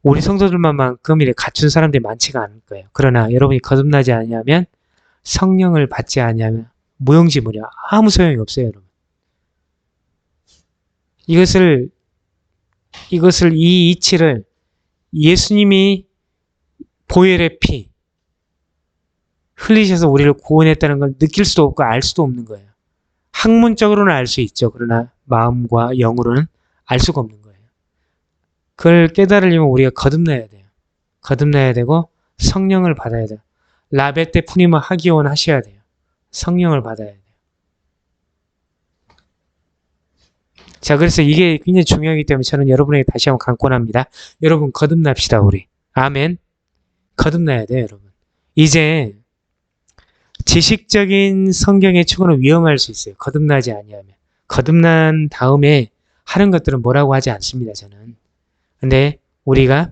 우리 성도들만큼 이렇게 갖춘 사람들이 많지가 않을 거예요. 그러나 여러분이 거듭나지 않으면 성령을 받지 않으면 무용지물이야. 아무 소용이 없어요, 여러분. 이 이치를 예수님이 보혈의 피 흘리셔서 우리를 구원했다는 걸 느낄 수도 없고 알 수도 없는 거예요. 학문적으로는 알 수 있죠. 그러나 마음과 영으로는 알 수가 없는 거예요. 그걸 깨달으려면 우리가 거듭나야 돼요. 거듭나야 되고 성령을 받아야 돼요. 라베테 푸니마 하기온 하셔야 돼요. 성령을 받아야 돼요. 자, 그래서 이게 굉장히 중요하기 때문에 저는 여러분에게 다시 한번 강권합니다. 여러분 거듭납시다, 우리. 아멘. 거듭나야 돼요, 여러분. 이제 지식적인 성경의 추구는 위험할 수 있어요. 거듭나지 아니하면. 거듭난 다음에 하는 것들은 뭐라고 하지 않습니다, 저는. 근데 우리가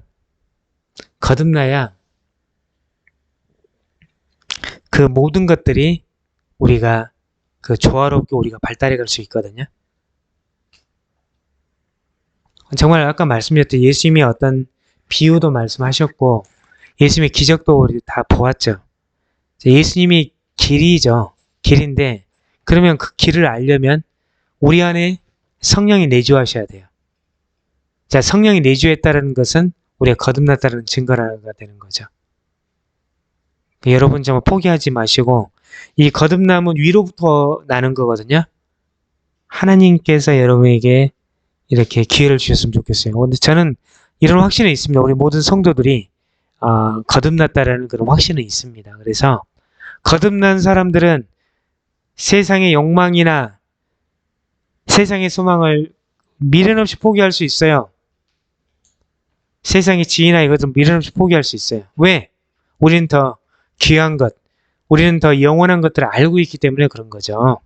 거듭나야 그 모든 것들이 우리가 조화롭게 우리가 발달해 갈 수 있거든요. 정말 아까 말씀드렸던 예수님이 어떤 비유도 말씀하셨고 예수님의 기적도 우리 다 보았죠. 예수님이 길이죠. 길인데 그러면 그 길을 알려면 우리 안에 성령이 내주하셔야 돼요. 자, 성령이 내주했다는 것은 우리가 거듭났다는 증거가 되는 거죠. 여러분 정말 포기하지 마시고 이 거듭남은 위로부터 나는 거거든요. 하나님께서 여러분에게 이렇게 기회를 주셨으면 좋겠어요. 근데 저는 이런 확신이 있습니다. 우리 모든 성도들이 거듭났다라는 그런 확신은 있습니다. 그래서 거듭난 사람들은 세상의 욕망이나 세상의 소망을 미련 없이 포기할 수 있어요. 세상의 지위나 이것은 미련 없이 포기할 수 있어요. 왜? 우리는 더 귀한 것, 우리는 더 영원한 것들을 알고 있기 때문에 그런 거죠.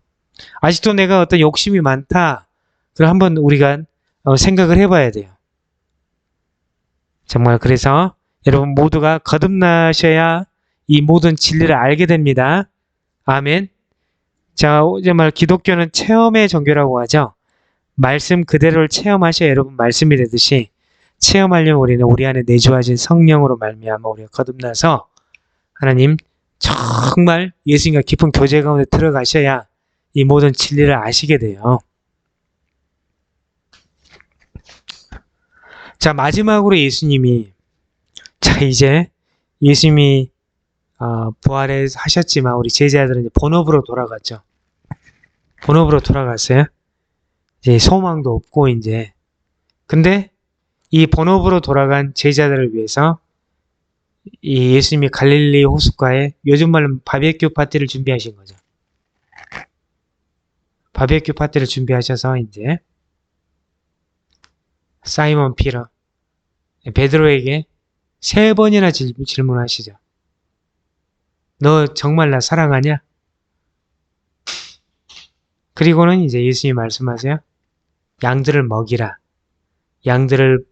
아직도 내가 어떤 욕심이 많다. 그럼 한번 우리가 생각을 해봐야 돼요. 정말 그래서 여러분 모두가 거듭나셔야 이 모든 진리를 알게 됩니다. 아멘. 자, 정말 기독교는 체험의 종교라고 하죠. 말씀 그대로를 체험하셔야 여러분 말씀이 되듯이 체험하려면 우리는 우리 안에 내주하신 성령으로 말미암아 우리가 거듭나서 하나님 정말 예수님과 깊은 교제 가운데 들어가셔야 이 모든 진리를 아시게 돼요. 자, 마지막으로 예수님이 이제 예수님이 부활하셨지만 우리 제자들은 이제 본업으로 돌아갔죠. 본업으로 돌아갔어요. 이제 소망도 없고 이제 근데 이 본업으로 돌아간 제자들을 위해서 이 예수님이 갈릴리 호숫가에 요즘 말로 바베큐 파티를 준비하신 거죠. 바베큐 파티를 준비하셔서 이제 사이먼 피터 베드로에게 3번이나 질문하시죠. 너 정말 나 사랑하냐? 그리고는 이제 예수님이 말씀하세요. 양들을 먹이라. 양들을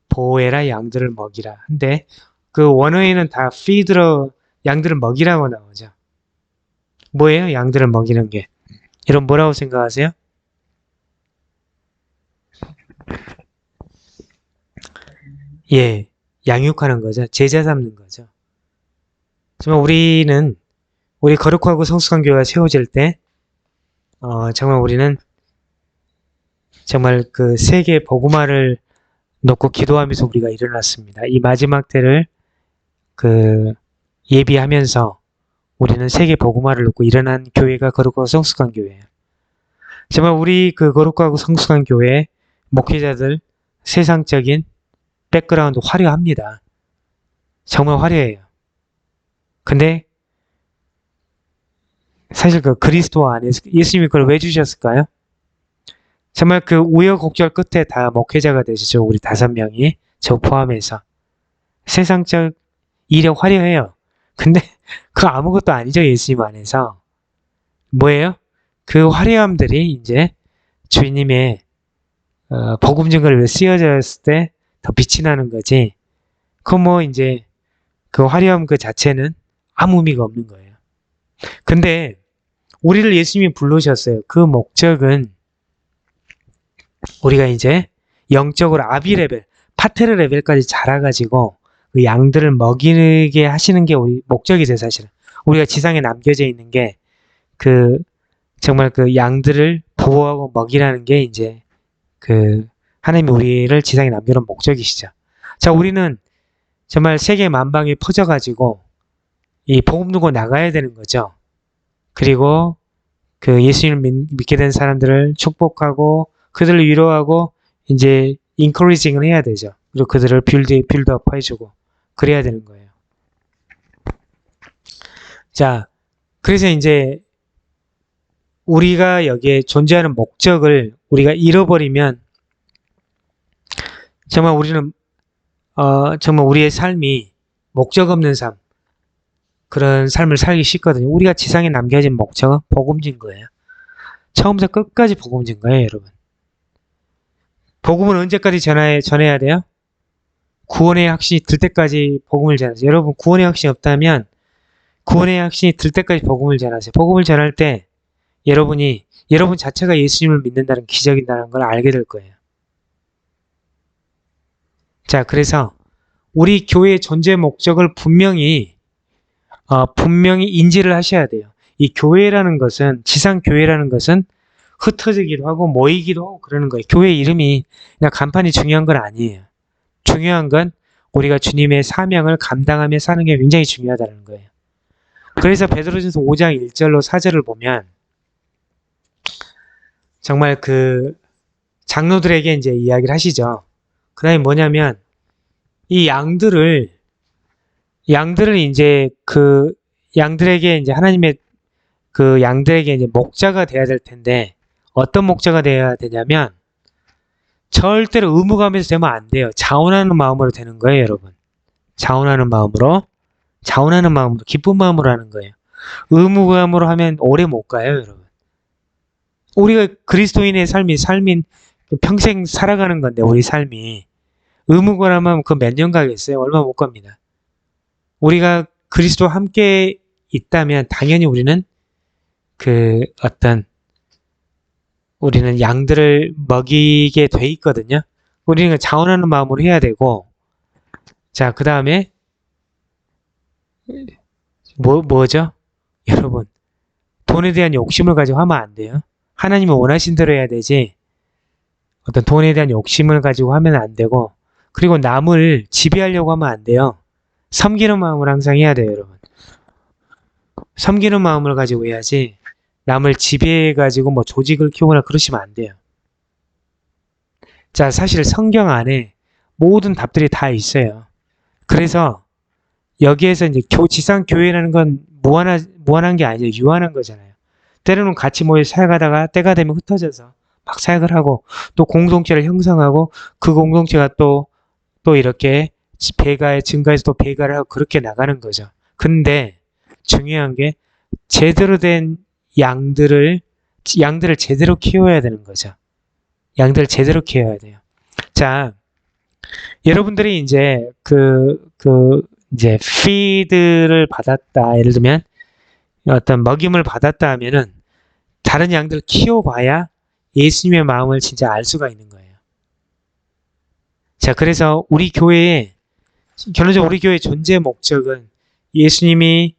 보호해라. 양들을 먹이라. 근데 그 원어에는 다 feed로 양들을 먹이라고 나오죠. 뭐예요? 양들을 먹이는 게. 여러분 뭐라고 생각하세요? 예, 양육하는 거죠. 제자 삼는 거죠. 정말 우리 거룩하고 성숙한 교회가 세워질 때 정말 우리는 정말 그 세계 복음화를 놓고 기도하면서 우리가 일어났습니다. 이 마지막 때를 예비하면서 우리는 세계 복음화를 놓고 일어난 교회가 거룩하고 성숙한 교회예요. 정말 우리 그 거룩하고 성숙한 교회 목회자들 세상적인 백그라운드 화려합니다. 정말 화려해요. 근데 사실 그 그리스도 안에서 예수님이 그걸 왜 주셨을까요? 정말 그 우여곡절 끝에 다 목회자가 되시죠. 우리 5명이 저 포함해서 세상적 일에 화려해요. 근데 그 아무것도 아니죠. 예수님 안에서 뭐예요? 그 화려함들이 이제 주님의 복음 증거를 위해 쓰여졌을 때 더 빛이 나는 거지. 이제 그 화려함 그 자체는 아무 의미가 없는 거예요. 근데 우리를 예수님이 부르셨어요. 그 목적은 우리가 이제 영적으로 아비 레벨, 파테르 레벨까지 자라가지고 그 양들을 먹이게 하시는 게 우리 목적이죠, 사실은. 우리가 지상에 남겨져 있는 게 정말 그 양들을 보호하고 먹이라는 게 이제 하나님이 우리를 지상에 남겨놓은 목적이시죠. 자, 우리는 정말 세계 만방에 퍼져가지고 이 복음 누고 나가야 되는 거죠. 그리고 그 예수님을 믿게 된 사람들을 축복하고 그들을 위로하고 이제 인커리징을 해야 되죠. 그리고 그들을 빌드업 해주고 그래야 되는 거예요. 자, 그래서 이제 우리가 여기에 존재하는 목적을 우리가 잃어버리면 정말 우리는 정말 우리의 삶이 목적 없는 삶, 그런 삶을 살기 쉽거든요. 우리가 지상에 남겨진 목적은 복음진 거예요. 처음부터 끝까지 복음진 거예요, 여러분. 복음은 언제까지 전해야 돼요? 구원의 확신이 들 때까지 복음을 전하세요. 여러분, 구원의 확신이 없다면 구원의 확신이 들 때까지 복음을 전하세요. 복음을 전할 때 여러분 자체가 예수님을 믿는다는 기적이라는 걸 알게 될 거예요. 자, 그래서 우리 교회의 존재 목적을 분명히 인지를 하셔야 돼요. 이 교회라는 것은, 지상 교회라는 것은 흩어지기도 하고 모이기도 하고 그러는 거예요. 교회 이름이 그냥 간판이 중요한 건 아니에요. 중요한 건 우리가 주님의 사명을 감당하며 사는 게 굉장히 중요하다는 거예요. 그래서 베드로전서 5장 1절로 4절을 보면 정말 그 장로들에게 이제 이야기를 하시죠. 그 다음에 뭐냐면 이 양들을 이제 그 양들에게 이제 하나님의 그 양들에게 이제 목자가 돼야 될 텐데 어떤 목자가 돼야 되냐면 절대로 의무감에서 되면 안 돼요. 자원하는 마음으로 되는 거예요, 여러분. 자원하는 마음으로 기쁜 마음으로 하는 거예요. 의무감으로 하면 오래 못 가요, 여러분. 우리가 그리스도인의 삶이 평생 살아가는 건데 우리 삶이 의무감하면 그 몇 년 가겠어요? 얼마 못 갑니다. 우리가 그리스도와 함께 있다면 당연히 우리는 우리는 양들을 먹이게 돼 있거든요. 우리는 자원하는 마음으로 해야 되고, 자, 그 다음에 뭐죠? 여러분, 돈에 대한 욕심을 가지고 하면 안 돼요. 하나님이 원하신 대로 해야 되지, 어떤 돈에 대한 욕심을 가지고 하면 안 되고, 그리고 남을 지배하려고 하면 안 돼요. 섬기는 마음을 항상 해야 돼요, 여러분. 섬기는 마음을 가지고 해야지, 남을 지배해가지고 뭐 조직을 키우거나 그러시면 안 돼요. 자, 사실 성경 안에 모든 답들이 다 있어요. 그래서 여기에서 이제 지상 교회라는 건 무한한 게 아니에요. 유한한 거잖아요. 때로는 같이 모여 사역하다가 때가 되면 흩어져서 막 사역을 하고 또 공동체를 형성하고 그 공동체가 또 이렇게 증가해서 또 배가를 하고 그렇게 나가는 거죠. 근데 중요한 게 제대로 된 양들을 제대로 키워야 되는 거죠. 양들을 제대로 키워야 돼요. 자, 여러분들이 이제 이제 피드를 받았다. 예를 들면 어떤 먹임을 받았다 하면은 다른 양들을 키워봐야 예수님의 마음을 진짜 알 수가 있는 거예요. 자, 그래서 결론적으로 우리 교회의 존재 목적은 예수님이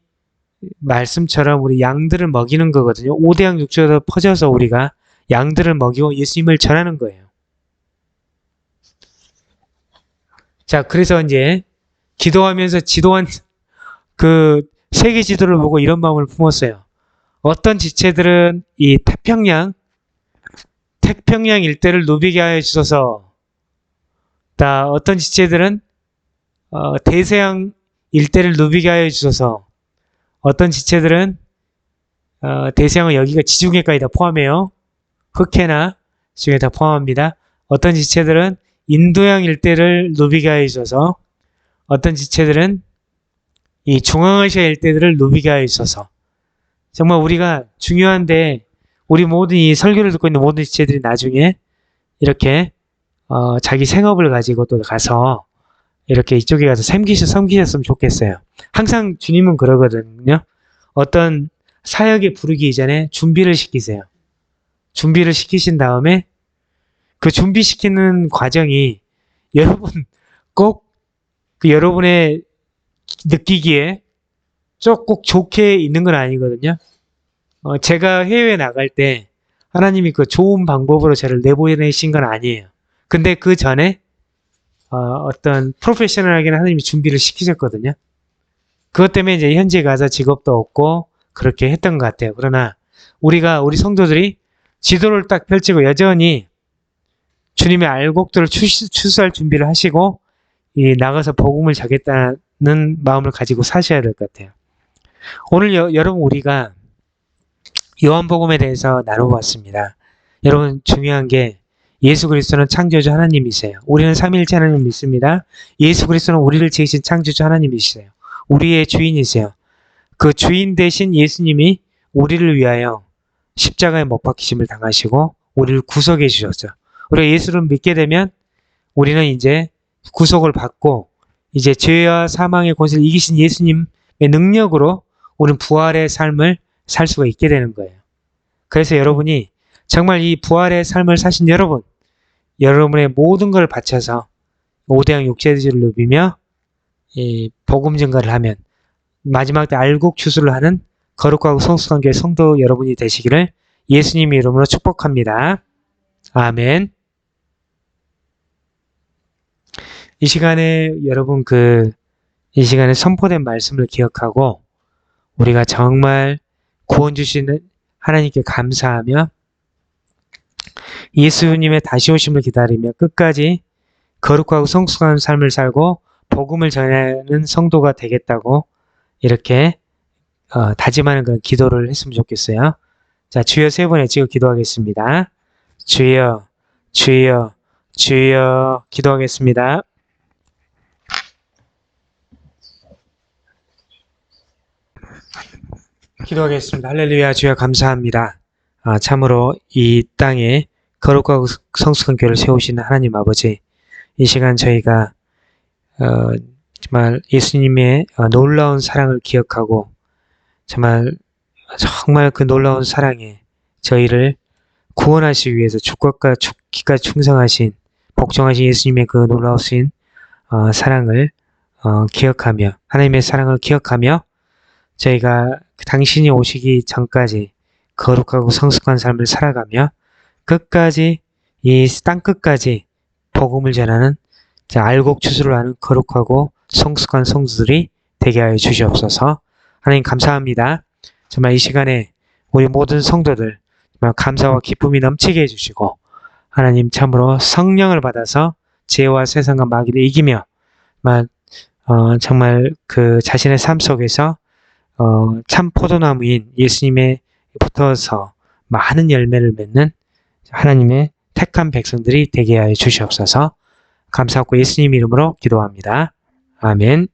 말씀처럼 우리 양들을 먹이는 거거든요. 5대양 6조로 퍼져서 우리가 양들을 먹이고 예수님을 전하는 거예요. 자, 그래서 이제 기도하면서 지도한 그 세계 지도를 보고 이런 마음을 품었어요. 어떤 지체들은 이 태평양 일대를 누비게 하여 주소서. 어떤 지체들은 대서양 일대를 누비게 하여 주소서. 어떤 지체들은 대서양은 여기가 지중해까지 다 포함해요. 흑해나 지중해 다 포함합니다. 어떤 지체들은 인도양 일대를 누비게 하여 주소서. 어떤 지체들은 이 중앙아시아 일대들을 누비게 하여 주소서. 정말 우리가 중요한데 우리 모든 이 설교를 듣고 있는 모든 지체들이 나중에 이렇게 자기 생업을 가지고 또 가서 이렇게 이쪽에 가서 섬기셨으면 좋겠어요. 항상 주님은 그러거든요. 어떤 사역에 부르기 이전에 준비를 시키세요. 준비를 시키신 다음에 그 준비시키는 과정이 여러분 꼭 여러분의 느끼기에 꼭 좋게 있는 건 아니거든요. 제가 해외에 나갈 때 하나님이 그 좋은 방법으로 저를 내보내신 건 아니에요. 근데 그 전에 어떤 프로페셔널하게는 하나님이 준비를 시키셨거든요. 그것 때문에 이제 현지에 가서 직업도 얻고 그렇게 했던 것 같아요. 그러나 우리 성도들이 지도를 딱 펼치고 여전히 주님의 알곡들을 추수할 준비를 하시고 나가서 복음을 전하겠다는 마음을 가지고 사셔야 될 것 같아요. 오늘 여러분 우리가 요한복음에 대해서 나눠봤습니다. 여러분 중요한 게 예수 그리스도는 창조주 하나님이세요. 우리는 삼위일체 하나님을 믿습니다. 예수 그리스도는 우리를 지으신 창조주 하나님이시세요. 우리의 주인이세요. 그 주인 대신 예수님이 우리를 위하여 십자가에 못 박히심을 당하시고 우리를 구속해 주셨죠. 우리가 예수를 믿게 되면 우리는 이제 구속을 받고 이제 죄와 사망의 권세를 이기신 예수님의 능력으로 우리는 부활의 삶을 살 수가 있게 되는 거예요. 그래서 여러분이 정말 이 부활의 삶을 사신 여러분의 모든 걸 바쳐서 5대양 육체주의를 누비며 이 복음 증가를 하면 마지막 때 알곡 추수를 하는 거룩하고 성숙한 교회 성도 여러분이 되시기를 예수님의 이름으로 축복합니다. 아멘. 이 시간에 여러분 이 시간에 선포된 말씀을 기억하고 우리가 정말 구원 주시는 하나님께 감사하며 예수님의 다시 오심을 기다리며 끝까지 거룩하고 성숙한 삶을 살고 복음을 전하는 성도가 되겠다고 이렇게 다짐하는 그런 기도를 했으면 좋겠어요. 자, 주여 3번 외치고 기도하겠습니다. 주여, 주여, 주여 기도하겠습니다. 기도하겠습니다. 할렐루야. 주여 감사합니다. 참으로 이 땅에 거룩하고 성숙한 교회를 세우시는 하나님 아버지, 이 시간 저희가 정말 예수님의 놀라운 사랑을 기억하고 정말 그 놀라운 사랑에 저희를 구원하시기 위해서 죽기까지 충성하신 복종하신 예수님의 그 놀라우신 사랑을 기억하며 하나님의 사랑을 기억하며 저희가 당신이 오시기 전까지 거룩하고 성숙한 삶을 살아가며 끝까지 이 땅 끝까지 복음을 전하는 알곡 추수를 하는 거룩하고 성숙한 성도들이 되게 하여 주시옵소서. 하나님 감사합니다. 정말 이 시간에 우리 모든 성도들 정말 감사와 기쁨이 넘치게 해주시고 하나님 참으로 성령을 받아서 죄와 세상과 마귀를 이기며 정말 그 자신의 삶 속에서 참 포도나무인 예수님에 붙어서 많은 열매를 맺는 하나님의 택한 백성들이 되게 하여 주시옵소서. 감사하고 예수님 이름으로 기도합니다. 아멘.